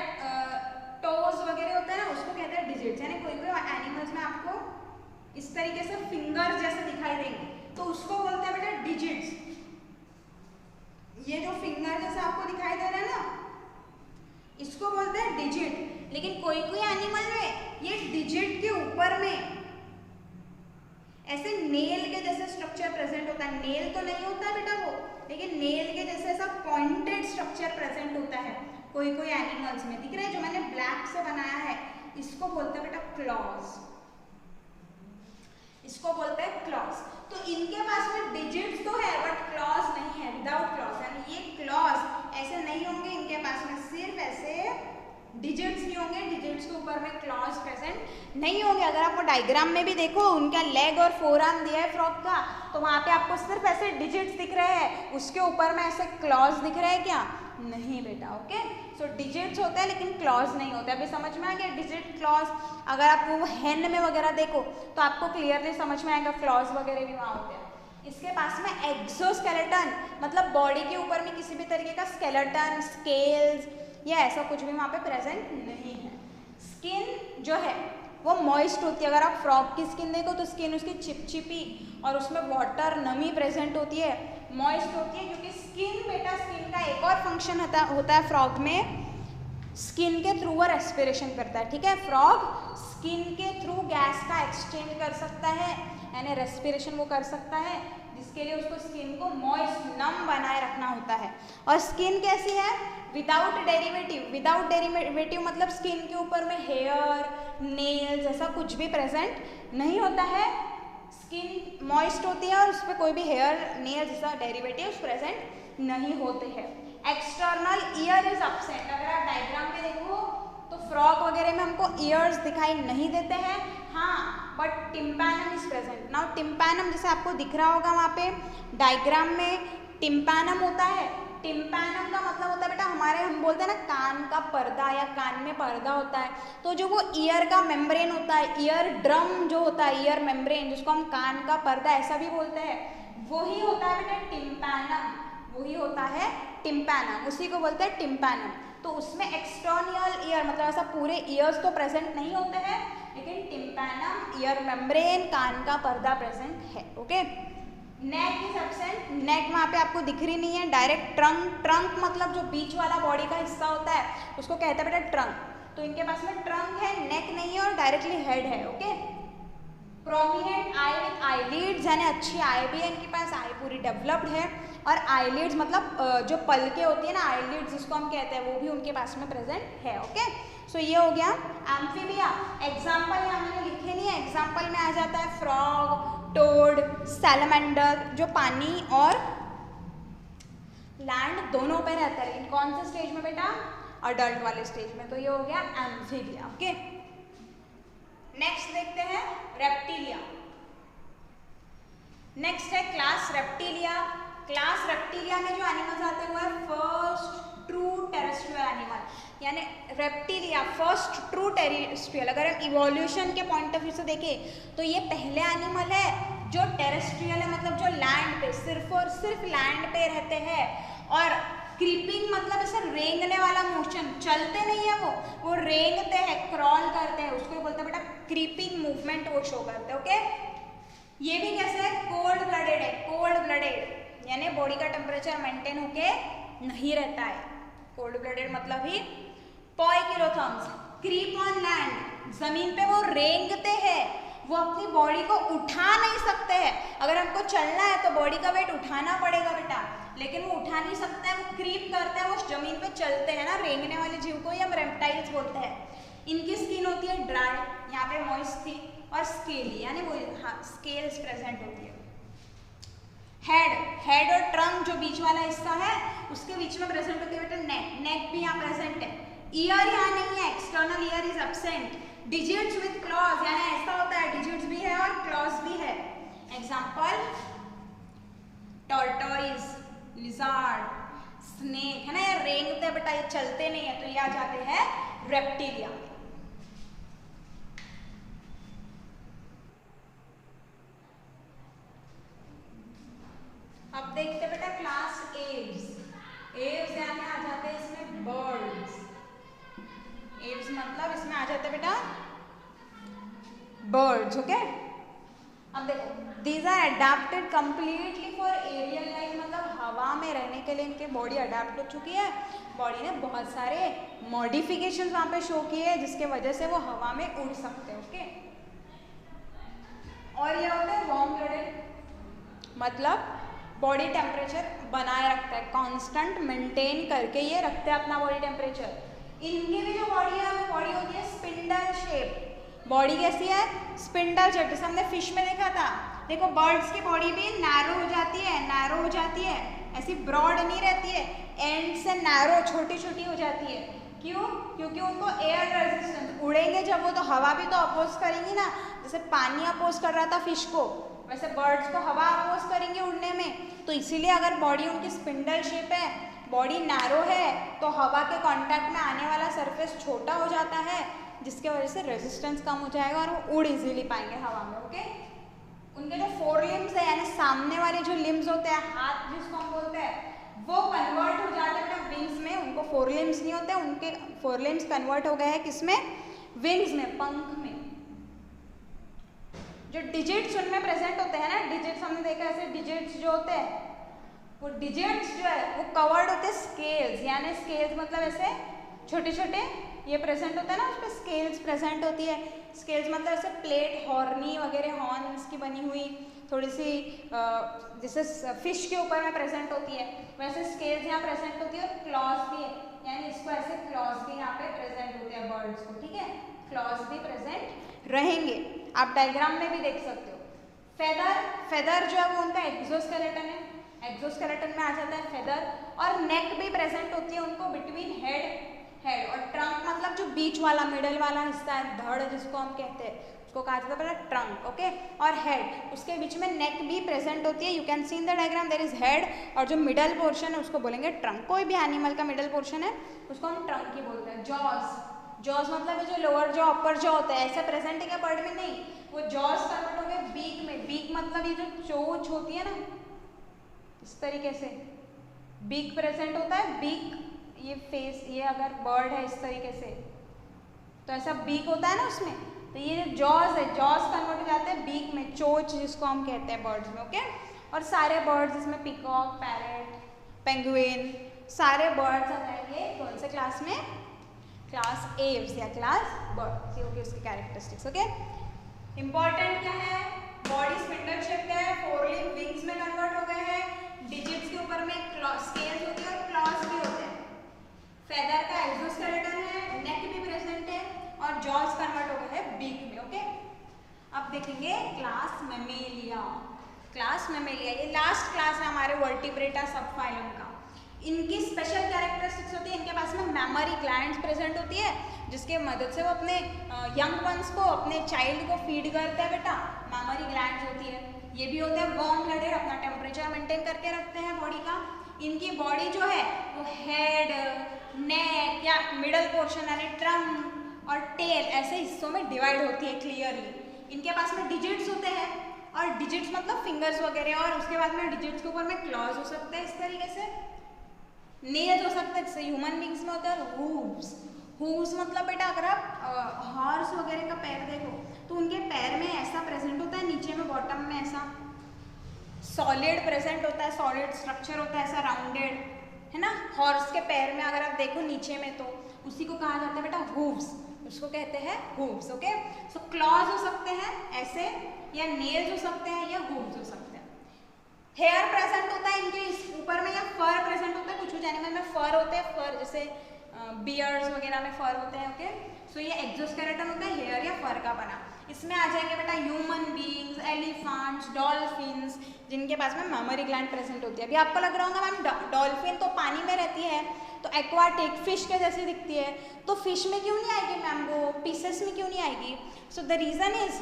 टोज वगैरह होते हैं ना, उसको कहते हैं डिजिट्स। यानी कोई कोई एनिमल्स में आपको इस तरीके से फिंगर्स जैसे दिखाई देंगे तो उसको बोलते हैं बेटा डिजिट्स। ये जो फिंगर जैसे आपको दिखाई दे रहा है ना, इसको बोलते हैं डिजिट। लेकिन कोई कोई एनिमल में ये डिजिट के ऊपर में ऐसे नेल के जैसे स्ट्रक्चर प्रेजेंट होता है। नेल तो नहीं होता बेटा वो, लेकिन नेल के जैसे ऐसा पॉइंटेड स्ट्रक्चर प्रेजेंट होता है कोई कोई एनिमल्स में। दिख रहा है जो मैंने ब्लैक से बनाया है, इसको बोलते हैं बेटा क्लॉज, इसको बोलते हैं क्लॉज। तो इनके पास में डिजिट्स तो है बट क्लॉज नहीं है, विदाउट क्लॉज। यानी ये क्लॉज ऐसे नहीं होंगे इनके पास में, सिर्फ ऐसे डिजिट्स नहीं होंगे, डिजिट्स के ऊपर में क्लॉज प्रेजेंट नहीं होंगे। अगर आपको डायग्राम में भी देखो, उनका लेग और फोरआर्म दिया है फ्रॉग का, तो वहाँ पे आपको सिर्फ ऐसे डिजिट्स दिख रहे हैं, उसके ऊपर में ऐसे क्लॉज दिख रहे हैं क्या? नहीं बेटा, ओके। सो डिजिट्स होते हैं लेकिन क्लॉज नहीं होते। अभी समझ में आ गया डिजिट क्लॉज। अगर आप वो हेन में वगैरह देखो तो आपको क्लियरली समझ में आएगा क्लॉज वगैरह भी वहाँ होते हैं। इसके पास में एक्सोस्केलेटन मतलब बॉडी के ऊपर में किसी भी तरीके का स्केलेटन, स्केल्स या ऐसा कुछ भी वहाँ पे प्रेजेंट नहीं है। स्किन जो है वो मॉइस्ट होती है। अगर आप फ्रॉग की स्किन देखो तो स्किन उसकी चिपचिपी और उसमें वाटर नमी प्रेजेंट होती है, मॉइस्ट होती है। क्योंकि स्किन बेटा, स्किन का एक और फंक्शन होता है फ्रॉग में, स्किन के थ्रू वो रेस्पिरेशन करता है, ठीक है। फ्रॉग स्किन के थ्रू गैस का एक्सचेंज कर सकता है, यानी रेस्पिरेशन वो कर सकता है, जिसके लिए उसको स्किन को मॉइस्ट नम बनाए रखना होता है। और स्किन कैसी है? Without derivative. विदाउट डेरिवेटिव मतलब स्किन के ऊपर में हेयर, नेल्स ऐसा कुछ भी प्रेजेंट नहीं होता है। स्किन मॉइस्ट होती है और उस पर कोई भी हेयर, नेल्स जैसा डेरिवेटिव्स प्रेजेंट नहीं होते हैं। External ear is absent. अगर आप डायग्राम में देखो तो फ्रॉग वगैरह में हमको ईयर्स दिखाई नहीं देते हैं, हाँ, but tympanum is present. Now tympanum जैसे आपको दिख रहा होगा वहाँ पे डायग्राम में, टिम्पैनम होता है। टिम्पैनम का मतलब होता है बेटा, हमारे हम बोलते हैं ना कान का पर्दा या कान में पर्दा होता है, तो जो वो ईयर का मेम्ब्रेन होता है, ईयर ड्रम जो होता है, ईयर मेम्ब्रेन जिसको हम कान का पर्दा ऐसा भी बोलते हैं, वही होता है बेटा टिम्पैनम, वही होता है टिम्पैनम, उसी को बोलते हैं टिम्पैनम। तो उसमें एक्सटर्नल ईयर मतलब ऐसा पूरे ईयर्स तो प्रेजेंट नहीं होते हैं, लेकिन टिम्पैनम, ईयर मेम्ब्रेन, कान का पर्दा प्रेजेंट है। ओके, नेक इज एब्सेंट, नेक वहाँ पे आपको दिख रही नहीं है। डायरेक्ट ट्रंक, ट्रंक मतलब जो बीच वाला बॉडी का हिस्सा होता है उसको कहते हैं बेटा ट्रंक, तो इनके पास में ट्रंक है, नेक नहीं है और डायरेक्टली हेड है। Okay, prominent I with eyelids, यानी अच्छी आई भी है इनके पास, आई पूरी डेवलप्ड है, और आईलिड्स मतलब जो पलके होती है ना, आईलिड्स जिसको हम कहते हैं, वो भी उनके पास में प्रेजेंट है। ओके, सो ये हो गया एम्फीबिया। एग्जाम्पल यहाँ मैंने लिखे नहीं है, एग्जाम्पल में आ जाता है फ्रॉग, टोड, सैलमेंडर, जो पानी और लैंड दोनों पे रहता है, लेकिन कौन से स्टेज में बेटा, अडल्ट वाले स्टेज में। तो ये हो गया एम्फीबिया। ओके, नेक्स्ट देखते हैं रेप्टिलिया। नेक्स्ट है क्लास रेप्टिलिया। क्लास रेप्टिलिया में जो एनिमल्स आते हैं वो है फर्स्ट ट्रू टेरेस्ट्रियल एनिमल, यानी रेप्टिलिया फर्स्ट ट्रू टेरेस्ट्रियल। अगर हम इवोल्यूशन के पॉइंट ऑफ व्यू से देखें तो ये पहले एनिमल है जो टेरेस्ट्रियल है, मतलब जो लैंड पे सिर्फ और सिर्फ लैंड पे रहते हैं, और क्रीपिंग मतलब ऐसे रेंगने वाला मोशन, चलते नहीं है वो रेंगते हैं, क्रॉल करते हैं, उसको बोलते हैं बेटा क्रीपिंग मूवमेंट वो शो करते हैं। ओके, ये भी कैसे है, कोल्ड ब्लडेड है, कोल्ड ब्लडेड यानी बॉडी का टेम्परेचर मेंटेन होके नहीं रहता है, कोल्ड ब्लडेड मतलब ही। पोइकिलोथर्म्स क्रीप ऑन लैंड, जमीन पे वो रेंगते हैं, वो अपनी बॉडी को उठा नहीं सकते हैं। अगर हमको चलना है तो बॉडी का वेट उठाना पड़ेगा बेटा, लेकिन वो उठा नहीं सकते हैं, वो क्रीप करते हैं, वो जमीन पे चलते हैं ना, रेंगने वाले जीव को ही हम रेप्टाइल्स बोलते हैं। इनकी स्किन होती है ड्राई, यहाँ पे मॉइस्ट थी, और स्केली यानी वो स्केल्स प्रेजेंट होती है। हेड और ट्रंक जो बीच वाला हिस्सा है उसके बीच में प्रेजेंट होती है बेटा नेक, नेक भी यहाँ प्रेजेंट है। ईयर यहाँ नहीं है, external ear is absent. Digits with clause, यानी ऐसा होता है डिजिट्स भी है और क्लॉज भी है। एग्जांपल टॉर्टोइज, लिजार्ड, स्नेक, है ना, ये रेंगते हैं बेटा, ये चलते नहीं है, तो ये आ जाते हैं रेप्टिलिया। अब देखते बेटा क्लास एव्स। एव्स यानी आ जाते हैं इसमें बर्ड्स। एव्स मतलब इसमें आ जाते बेटा बर्ड्स। ओके, अब देखो these are adapted completely for aerial life, मतलब हवा में रहने के लिए इनके बॉडी अडेप्ट हो चुकी है। बॉडी ने बहुत सारे मॉडिफिकेशंस वहाँ पे शो किए हैं जिसके वजह से वो हवा में उड़ सकते हैं। ओके, और ये होता है वार्म ब्लडेड, मतलब बॉडी टेम्परेचर बनाए रखता है, कांस्टेंट मेंटेन करके ये रखते हैं अपना बॉडी टेम्परेचर। इनकी भी जो बॉडी है वो बॉडी होती है स्पिंडल शेप। बॉडी कैसी है, स्पिंडल शेप, जैसे हमने फिश में देखा था। देखो बर्ड्स की बॉडी भी नैरो हो जाती है, नैरो हो जाती है, ऐसी ब्रॉड नहीं रहती है, एंड से नैरो छोटी छोटी हो जाती है। क्यों, क्योंकि उनको एयर रेजिस्टेंस, उड़ेंगे जब वो तो हवा भी तो अपोज करेंगी ना, जैसे पानी अपोज कर रहा था फिश को, वैसे बर्ड्स को हवा अपोज करेंगे उड़ने में। तो इसीलिए अगर बॉडी उनकी स्पिंडल शेप है, बॉडी नैरो है, तो हवा के कांटेक्ट में आने वाला सरफेस छोटा हो जाता है, जिसके वजह से रेजिस्टेंस कम हो जाएगा और वो उड़ इजीली पाएंगे हवा में। ओके, उनके जो फोर लिम्स है यानी सामने वाले जो लिम्स होते हैं, हाथ जिसको हम बोलते हैं, वो कन्वर्ट हो जाते हैं विंग्स में। उनको फोर लिम्स नहीं होते, उनके फोर लिम्स कन्वर्ट हो गए हैं किसमें, विंग्स में, पंख में। जो डिजिट्स उनमें प्रेजेंट होते हैं ना, डिजिट्स हमने देखा ऐसे डिजिट्स जो होते हैं, वो डिजिट्स जो है वो कवर्ड होते हैं स्केल्स, यानी स्केल्स मतलब ऐसे छोटे छोटे ये प्रेजेंट होता है ना, उस पर स्केल्स प्रेजेंट होती है। स्केल्स मतलब ऐसे प्लेट, हॉर्नी वगैरह, हॉर्न्स की बनी हुई थोड़ी सी जैसे फिश के ऊपर में प्रेजेंट होती है, वैसे स्केल्स यहाँ प्रेजेंट होती है। और क्लॉज भी है, यानी इसको ऐसे क्लॉज भी यहाँ पे प्रेजेंट होते हैं बर्ड्स को, ठीक है, क्लॉज भी प्रेजेंट रहेंगे, आप डायग्राम में भी देख सकते हो। फेदर, फेदर जो है वो उनका एक्सोस्केलेटन है, एक्सोस्केलेटन में आ जाता है फेदर। और नेक भी प्रेजेंट होती है उनको बिटवीन हेड, और ट्रंक मतलब जो बीच वाला मिडल वाला हिस्सा है, धड़ जिसको हम कहते हैं, उसको कहा जाता है पहले ट्रंक। ओके, और हेड, उसके बीच में नेक भी प्रेजेंट होती है। You can see in the diagram there is head, और जो मिडल पोर्शन है उसको बोलेंगे ट्रंक। कोई भी एनिमल का मिडल पोर्शन है उसको हम ट्रंक ही बोलते हैं। जॉज, जॉज मतलब जो लोअर जॉ अपर जॉ होता है, ऐसा प्रेजेंट है क्या बर्ड में, नहीं, वो जॉज कन्वर्ट हो गए बीक में। बीक मतलब ये जो चोंच होती है ना, इस तरीके से बीक प्रेजेंट होता है, बीक ये फेस, ये अगर बर्ड है इस तरीके से तो ऐसा बीक होता है ना उसमें, तो ये जो जॉज है, जॉज कन्वर्ट हो जाते हैं बीक में, चोच जिसको हम कहते हैं बर्ड्स में, ओके। और सारे बर्ड्स इसमें पिकॉक, पैरेट, पेंगुइन, सारे बर्ड्स आ जाएंगे कौन से क्लास में, क्लास एव्स या क्लास बर्ड्स, ये होगी उसकी कैरेक्टरिस्टिक्स, ओके। इंपॉर्टेंट क्या है, बॉडी स्पिंडल शेप का है, 4 लिंब विंग्स में कन्वर्ट हो गए हैं, डिजिट्स के ऊपर में स्केल्स होती है और क्लॉज भी होते हैं, फेदर का एक्सोस्केलेटन है, नेक भी प्रेजेंट है और जॉज कन्वर्ट हो गए हैं बीक में, ओके। अब देखेंगे क्लास मैमेलिया। क्लास मैमेलिया ये लास्ट क्लास है हमारे वर्टिब्रेटा सबफाइलम का। इनकी स्पेशल कैरेक्टरिस्टिक्स होती है, इनके पास में मैमरी ग्लैंड्स प्रेजेंट होती है जिसके मदद से वो अपने यंग वंस को, अपने चाइल्ड को फीड करते हैं बेटा, मैमरी ग्लैंड्स होती है। ये भी होते हैं वार्म ब्लडेड, अपना टेम्परेचर मेंटेन करके रखते हैं बॉडी का। इनकी बॉडी जो है वो हेड, नेक या मिडल पोर्शन यानी ट्रंक और टेल ऐसे हिस्सों में डिवाइड होती है क्लियरली। इनके पास में डिजिट्स होते हैं और डिजिट्स मतलब फिंगर्स वगैरह, और उसके बाद में डिजिट्स के ऊपर में क्लॉज हो सकते हैं इस तरीके से, नेल्स हो सकते हैं जैसे ह्यूमन बींग्स में होता है, हूव्स। हूव्स मतलब बेटा अगर आप हॉर्स वगैरह का पैर देखो तो उनके पैर में ऐसा प्रेजेंट होता है, नीचे में बॉटम में ऐसा सॉलिड प्रेजेंट होता है, सॉलिड स्ट्रक्चर होता है ऐसा राउंडेड, है ना। हॉर्स के पैर में अगर आप देखो नीचे में तो उसी को कहा जाता है बेटा हूव्स, उसको कहते हैं हूव्स, ओके। सो क्लॉज हो सकते हैं ऐसे, या नेल्स हो सकते हैं, या हूव्स हो सकते हैं। हेयर प्रेजेंट होता है इनके ऊपर में, या फर प्रेजेंट होता है, कुछ कुछ एनिमल में फर होते हैं, फर जैसे बियर्ड्स वगैरह में फर होते हैं, ओके। सो ये एक्सोस्केलेटन होता है हेयर या फर का बना। इसमें आ जाएंगे बेटा ह्यूमन बींग्स, एलिफेंट्स, डॉल्फिन्स जिनके पास में मैमरी ग्लैंड प्रेजेंट होती है। अभी आपको लग रहा होगा मैम डॉल्फिन तो पानी में रहती है तो एक्वाटिक फिश के जैसी दिखती है, तो फिश में क्यों नहीं आएगी मैम, वो पीसेस में क्यों नहीं आएगी? सो द रीज़न इज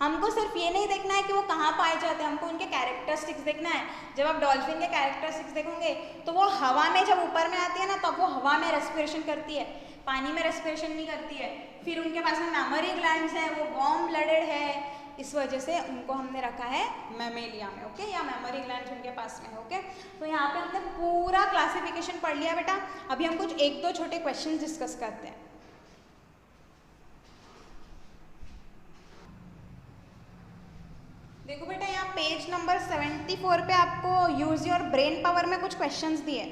हमको सिर्फ ये नहीं देखना है कि वो कहाँ पाए जाते हैं, हमको उनके कैरेक्टरिस्टिक्स देखना है। जब आप डॉल्फिन के कैरेक्टरिस्टिक्स देखोगे तो वो हवा में जब ऊपर में आती है ना, तब वो हवा में रेस्पिरेशन करती है, पानी में रेस्पिरेशन नहीं करती है। फिर उनके पास में मैमरी ग्लैंड्स है, वो वार्म ब्लडेड है, इस वजह से उनको हमने रखा है मैमेलिया में, ओके, या मैमरी ग्लैंड्स उनके पास में है, ओके। तो यहाँ पे हमने पूरा क्लासिफिकेशन पढ़ लिया बेटा। अभी हम कुछ 1-2 छोटे क्वेश्चन डिस्कस करते हैं। देखो बेटा यहाँ पेज नंबर 74 पे आपको यूज योर ब्रेन पावर में कुछ क्वेश्चंस दिए।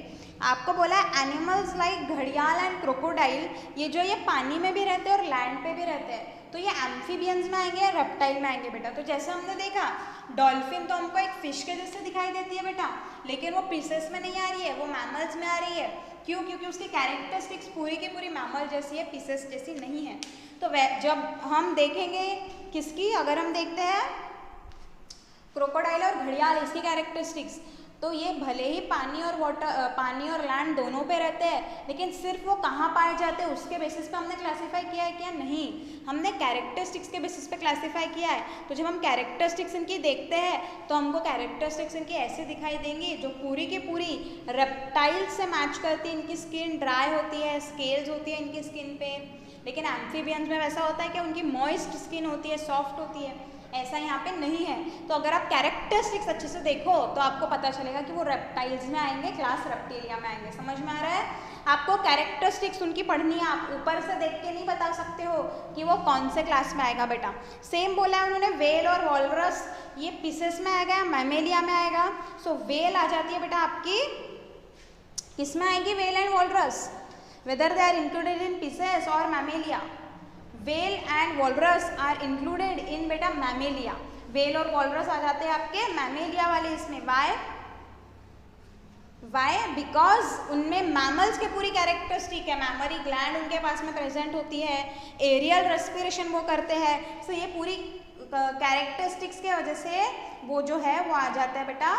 आपको बोला है एनिमल्स लाइक घड़ियाल एंड क्रोकोडाइल, ये जो ये पानी में भी रहते हैं और लैंड पे भी रहते हैं, तो ये एम्फीबियंस में आएंगे या रेप्टाइल में आएंगे बेटा? तो जैसे हमने देखा डॉल्फिन तो हमको एक फिश के जैसे दिखाई देती है बेटा, लेकिन वो पीसेस में नहीं आ रही है, वो मैमल्स में आ रही है। क्यों? क्योंकि उसकी कैरेक्टरिस्टिक्स पूरी की पूरी मैमल जैसी है, पीसेस जैसी नहीं है। तो जब हम देखेंगे किसकी, अगर हम देखते हैं क्रोकोडाइल और घड़ियाल, इसकी कैरेक्टरिस्टिक्स, तो ये भले ही पानी और लैंड दोनों पे रहते हैं, लेकिन सिर्फ वो कहाँ पाए जाते हैं उसके बेसिस पे हमने क्लासीफाई किया है क्या? नहीं, हमने कैरेक्टरिस्टिक्स के बेसिस पे क्लासीफाई किया है। तो जब हम कैरेक्टरिस्टिक्स इनकी देखते हैं तो हमको कैरेक्टरिस्टिक्स इनकी ऐसे दिखाई देंगी जो पूरी की पूरी रेप्टाइल से मैच करती है। इनकी स्किन ड्राई होती है, स्केल्स होती है इनकी स्किन पे, लेकिन एम्फीबियंस में वैसा होता है कि उनकी मॉइस्ट स्किन होती है, सॉफ्ट होती है, ऐसा यहाँ पे नहीं है। तो अगर आप कैरेक्टरिस्टिक्स अच्छे से देखो तो आपको पता चलेगा कि वो रेप्टाइल्स में आएंगे, क्लास रेप्टिलिया में आएंगे। समझ में आ रहा है? आपको कैरेक्टरिस्टिक्स उनकी पढ़नी है, आप ऊपर से देख के नहीं बता सकते हो कि वो कौन से क्लास में आएगा बेटा। सेम बोला है उन्होंने, वेल और वॉलरस ये पीसेस में आएगा या मैमेलिया में आएगा? सो वेल आ जाती है बेटा आपकी, किस में आएगी whale and walrus, whether they are included in Pisces और Mammalia. Whale and walrus are included in बेटा मैमेलिया। वेल और वॉलरस आ जाते हैं आपके मैमेलिया वाले इसमें। वाई? बिकॉज उनमें मैमल्स की पूरी कैरेक्टरिस्टिक है, मैमरी ग्लैंड उनके पास में प्रेजेंट होती है, एरियल रेस्पिरेशन वो करते हैं। सो ये पूरी कैरेक्टरिस्टिक्स के वजह से वो जो है वो आ जाता है बेटा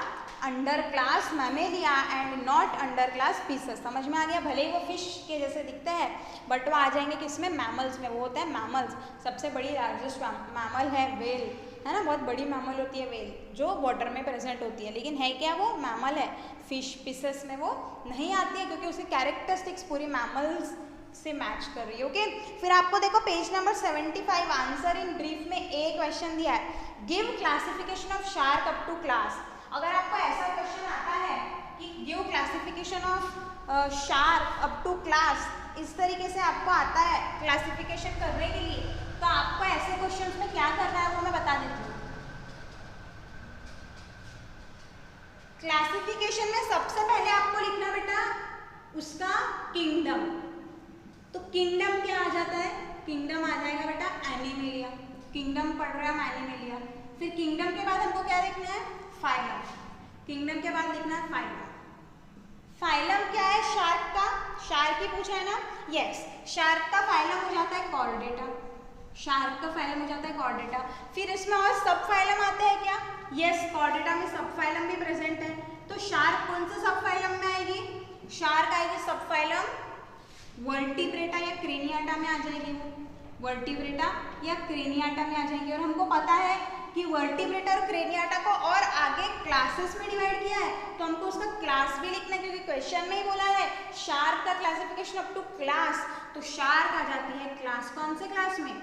under class Mammalia and not under class pieces. समझ में आ गया? भले ही वो फिश के जैसे दिखते हैं बट वो आ जाएंगे किसमें? मैमल्स में। वो होता है मैमल्स। सबसे बड़ी लार्जेस्ट मैमल है वेल, है ना, बहुत बड़ी मैमल होती है वेल जो वाटर में प्रेजेंट होती है, लेकिन है क्या वो? मैमल है। फिश पीसेस में वो नहीं आती है क्योंकि उसकी कैरेक्टरिस्टिक्स पूरी मैमल्स से मैच कर रही है, ओके। फिर आपको देखो page number 75 answer in brief में एक क्वेश्चन दिया है, give classification of shark up to class. अगर आपको ऐसा क्वेश्चन आता है कि कि give classification of shark up to class, इस तरीके से आपको आता है क्लासिफिकेशन करने के लिए, तो आपको ऐसे क्वेश्चंस में क्या करना है वो मैं बता देती हूँ। क्लासिफिकेशन में सबसे पहले आपको लिखना बेटा उसका किंगडम। तो किंगडम क्या आ जाता है, किंगडम आ जाएगा बेटा एनिमेलिया, किंगडम पढ़ रहे हैं हम एनिमेलिया। फिर किंगडम के बाद हमको क्या लिखना है, फाइलम, किंगडम के बाद लिखना है फाइलम। फाइलम क्या है, शार्क का, शार्क ही पूछा है ना, यस, शार्क का फाइलम हो जाता है कॉर्डेटा, शार्क का फाइलम हो जाता है कॉर्डेटा। फिर इसमें और सब फाइलम आते हैं क्या, यस, कॉर्डेटा में सब फाइलम भी प्रेजेंट है। तो शार्क कौन से सब फाइलम में आएगी, शार्क आएगी सब फाइलम वर्टिब्रेटा या क्रेनियाटा में आ जाएगी, वो वर्टिब्रेटा या क्रेनियाटा में आ जाएंगी। और हमको पता है कि वर्टिब्रेटा और क्रेनियाटा को और आगे क्लासेस में डिवाइड किया है, तो हमको उसका क्लास भी लिखना है, क्योंकि क्वेश्चन में ही बोला है शार्क का क्लासिफिकेशन अप टू क्लास। तो शार्क आ जाती है क्लास, कौन से क्लास में,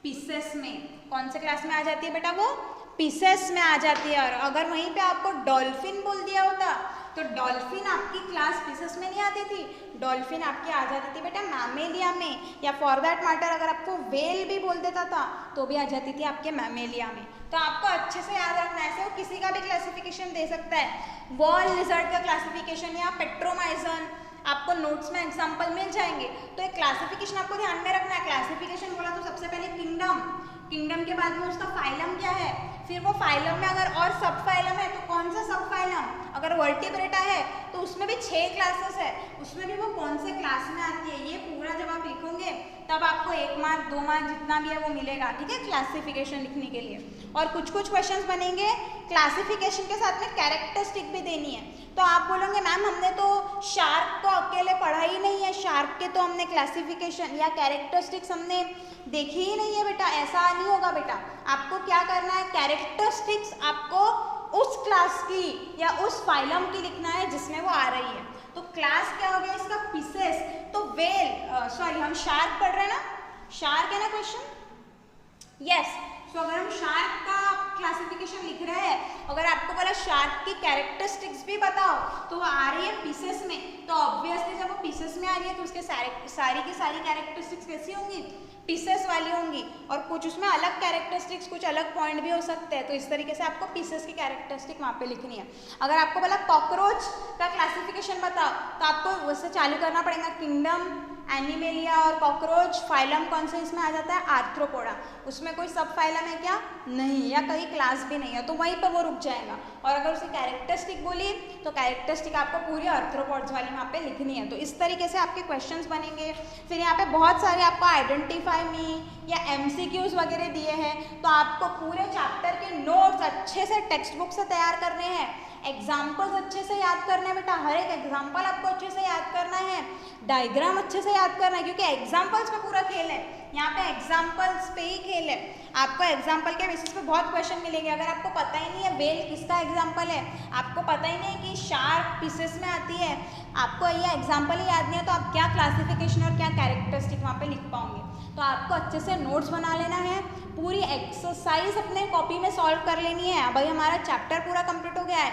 पीसेस में। कौन से क्लास में आ जाती है बेटा, वो पीसेस में आ जाती है। और अगर वहीं पे आपको डॉल्फिन बोल दिया होता तो डॉल्फिन आपकी क्लास पीसेस में नहीं आती थी, डॉल्फिन आपकी आ जाती थी बेटा मैमेलिया में, या फॉर दैट मैटर अगर आपको वेल भी बोल देता था तो भी आ जाती थी आपके मैमेलिया में। तो आपको अच्छे से याद रखना है, ऐसे वो किसी का भी क्लासिफिकेशन दे सकता है, वॉल लिजर्ड का क्लासिफिकेशन या पेट्रोमाइजन, आपको नोट्स में एग्जाम्पल मिल जाएंगे। तो एक क्लासिफिकेशन आपको ध्यान में रखना है, क्लासिफिकेशन बोला तो सबसे पहले किंगडम, किंगडम के बाद में उसका फाइलम क्या है, फिर वो फाइलम में अगर और सब फाइलम है तो कौन सा सब फाइलम, अगर वर्टिब्रेटा है तो उसमें भी 6 क्लासेस है, उसमें भी वो कौन से क्लास में आती है, ये पूरा जब आप लिखोगे तब आपको 1 मार्क 2 मार्क जितना भी है वो मिलेगा, ठीक है, क्लासिफिकेशन लिखने के लिए। और कुछ कुछ क्वेश्चंस बनेंगे क्लासिफिकेशन के साथ में कैरेक्टरिस्टिक भी देनी है। तो आप बोलोगे मैम हमने तो शार्क को अकेले पढ़ा ही नहीं है, शार्क के तो हमने क्लासिफिकेशन या कैरेक्टरिस्टिक्स हमने देखी ही नहीं है बेटा, ऐसा नहीं होगा बेटा। आपको क्या करना है, कैरेक्टरिस्टिक्स आपको उस क्लास की या उस फाइलम की लिखना है जिसमें वो आ रही है। तो क्लास क्या हो गया इसका, पीसेस, तो वेल सॉरी हम शार्क पढ़ रहे हैं ना, शार्क है ना क्वेश्चन, यस। तो अगर हम शार्क का क्लासिफिकेशन लिख रहे हैं, अगर आपको बोला शार्क की कैरेक्टरिस्टिक्स भी बताओ तो वो आ रही है पीसेस में, तो ऑब्वियसली जब वो पीसेस में आ रही है तो उसके सारी की सारी कैरेक्टरिस्टिक्स कैसी होंगी, पीसेस वाली होंगी। और कुछ उसमें अलग कैरेक्टरिस्टिक्स, कुछ अलग पॉइंट भी हो सकते हैं, तो इस तरीके से आपको पीसेस की कैरेक्टरिस्टिक वहाँ पे लिखनी है। अगर आपको बोला कॉकरोच का क्लासिफिकेशन बताओ तो आपको उससे चालू करना पड़ेगा, किंगडम, एनिमेलिया और कॉकरोच, फाइलम कौन सा इसमें आ जाता है, आर्थ्रोपोडा, उसमें कोई सब फाइलम है क्या, नहीं, या कहीं क्लास भी नहीं है, तो वहीं पर वो रुक जाएगा। और अगर उसे कैरेक्टरिस्टिक बोली तो कैरेक्टरिस्टिक आपको पूरी आर्थ्रोपोड्स वाली वहाँ पे लिखनी है। तो इस तरीके से आपके क्वेश्चंस बनेंगे। फिर यहाँ पे बहुत सारे आपको आइडेंटिफाई मी या MCQs वगैरह दिए हैं, तो आपको पूरे चैप्टर के नोट्स अच्छे से टेक्स्ट बुक से तैयार करने हैं, एग्जाम्पल्स अच्छे से याद करने हैं बेटा, हर एक एग्जाम्पल आपको अच्छे से याद करना है, डायग्राम अच्छे से याद करना है, क्योंकि एग्जाम्पल्स पे पूरा खेल है, यहाँ पे एग्जाम्पल्स पे ही खेल है। आपको एग्जाम्पल के बेसिस पे बहुत क्वेश्चन मिलेंगे। अगर आपको पता ही नहीं है वेल किसका एग्जाम्पल है, आपको पता ही नहीं कि शार्क पीसेस में आती है, आपको ये एग्जाम्पल ही याद नहीं है, तो आप क्या क्लासिफिकेशन और क्या कैरेक्टरिस्टिक वहाँ पे लिख पाओगे। तो आपको अच्छे से नोट्स बना लेना है, पूरी एक्सरसाइज अपने कॉपी में सॉल्व कर लेनी है। भाई हमारा चैप्टर पूरा कंप्लीट हो गया है,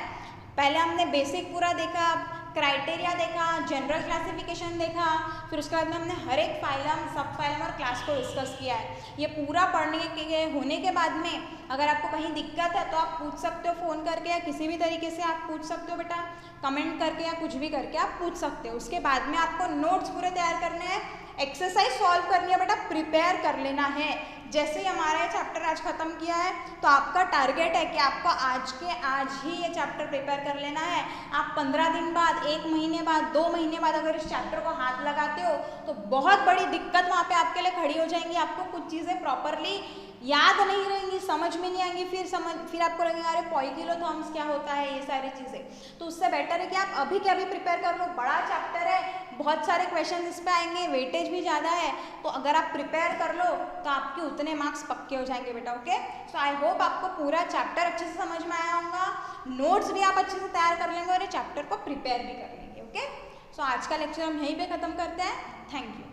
पहले हमने बेसिक पूरा देखा, क्राइटेरिया देखा, जनरल क्लासिफिकेशन देखा, फिर उसके बाद में हमने हर एक फाइलम, सब फाइलम और क्लास को डिस्कस किया है। ये पूरा पढ़ने के होने के बाद में अगर आपको कहीं दिक्कत है तो आप पूछ सकते हो फ़ोन करके, या किसी भी तरीके से आप पूछ सकते हो बेटा, कमेंट करके या कुछ भी करके आप पूछ सकते हो। उसके बाद में आपको नोट्स पूरे तैयार करने हैं, एक्सरसाइज सॉल्व करनी है बेटा, प्रिपेयर कर लेना है। जैसे ही हमारा ये चैप्टर आज खत्म किया है तो आपका टारगेट है कि आपको आज ही ये चैप्टर प्रिपेयर कर लेना है। आप 15 दिन बाद, 1 महीने बाद, 2 महीने बाद अगर इस चैप्टर को हाथ लगाते हो तो बहुत बड़ी दिक्कत वहाँ पे आपके लिए खड़ी हो जाएंगी। आपको कुछ चीज़ें प्रॉपरली याद नहीं रहेंगी, समझ में नहीं आएंगी, फिर आपको लगेगा अरे पोइकिलोथर्म्स क्या होता है, ये सारी चीज़ें। तो उससे बेटर है कि आप अभी के अभी प्रिपेयर कर लो। बड़ा चैप्टर है, बहुत सारे क्वेश्चन इस पे आएंगे, वेटेज भी ज़्यादा है, तो अगर आप प्रिपेयर कर लो तो आपके उतने मार्क्स पक्के हो जाएंगे बेटा। ओके, सो आई होप आपको पूरा चैप्टर अच्छे से समझ में आया होगा, नोट्स भी आप अच्छे से तैयार कर लेंगे और ये चैप्टर को प्रिपेयर भी कर लेंगे। ओके, सो आज का लेक्चर हम यहीं पे ख़त्म करते हैं। Thank you.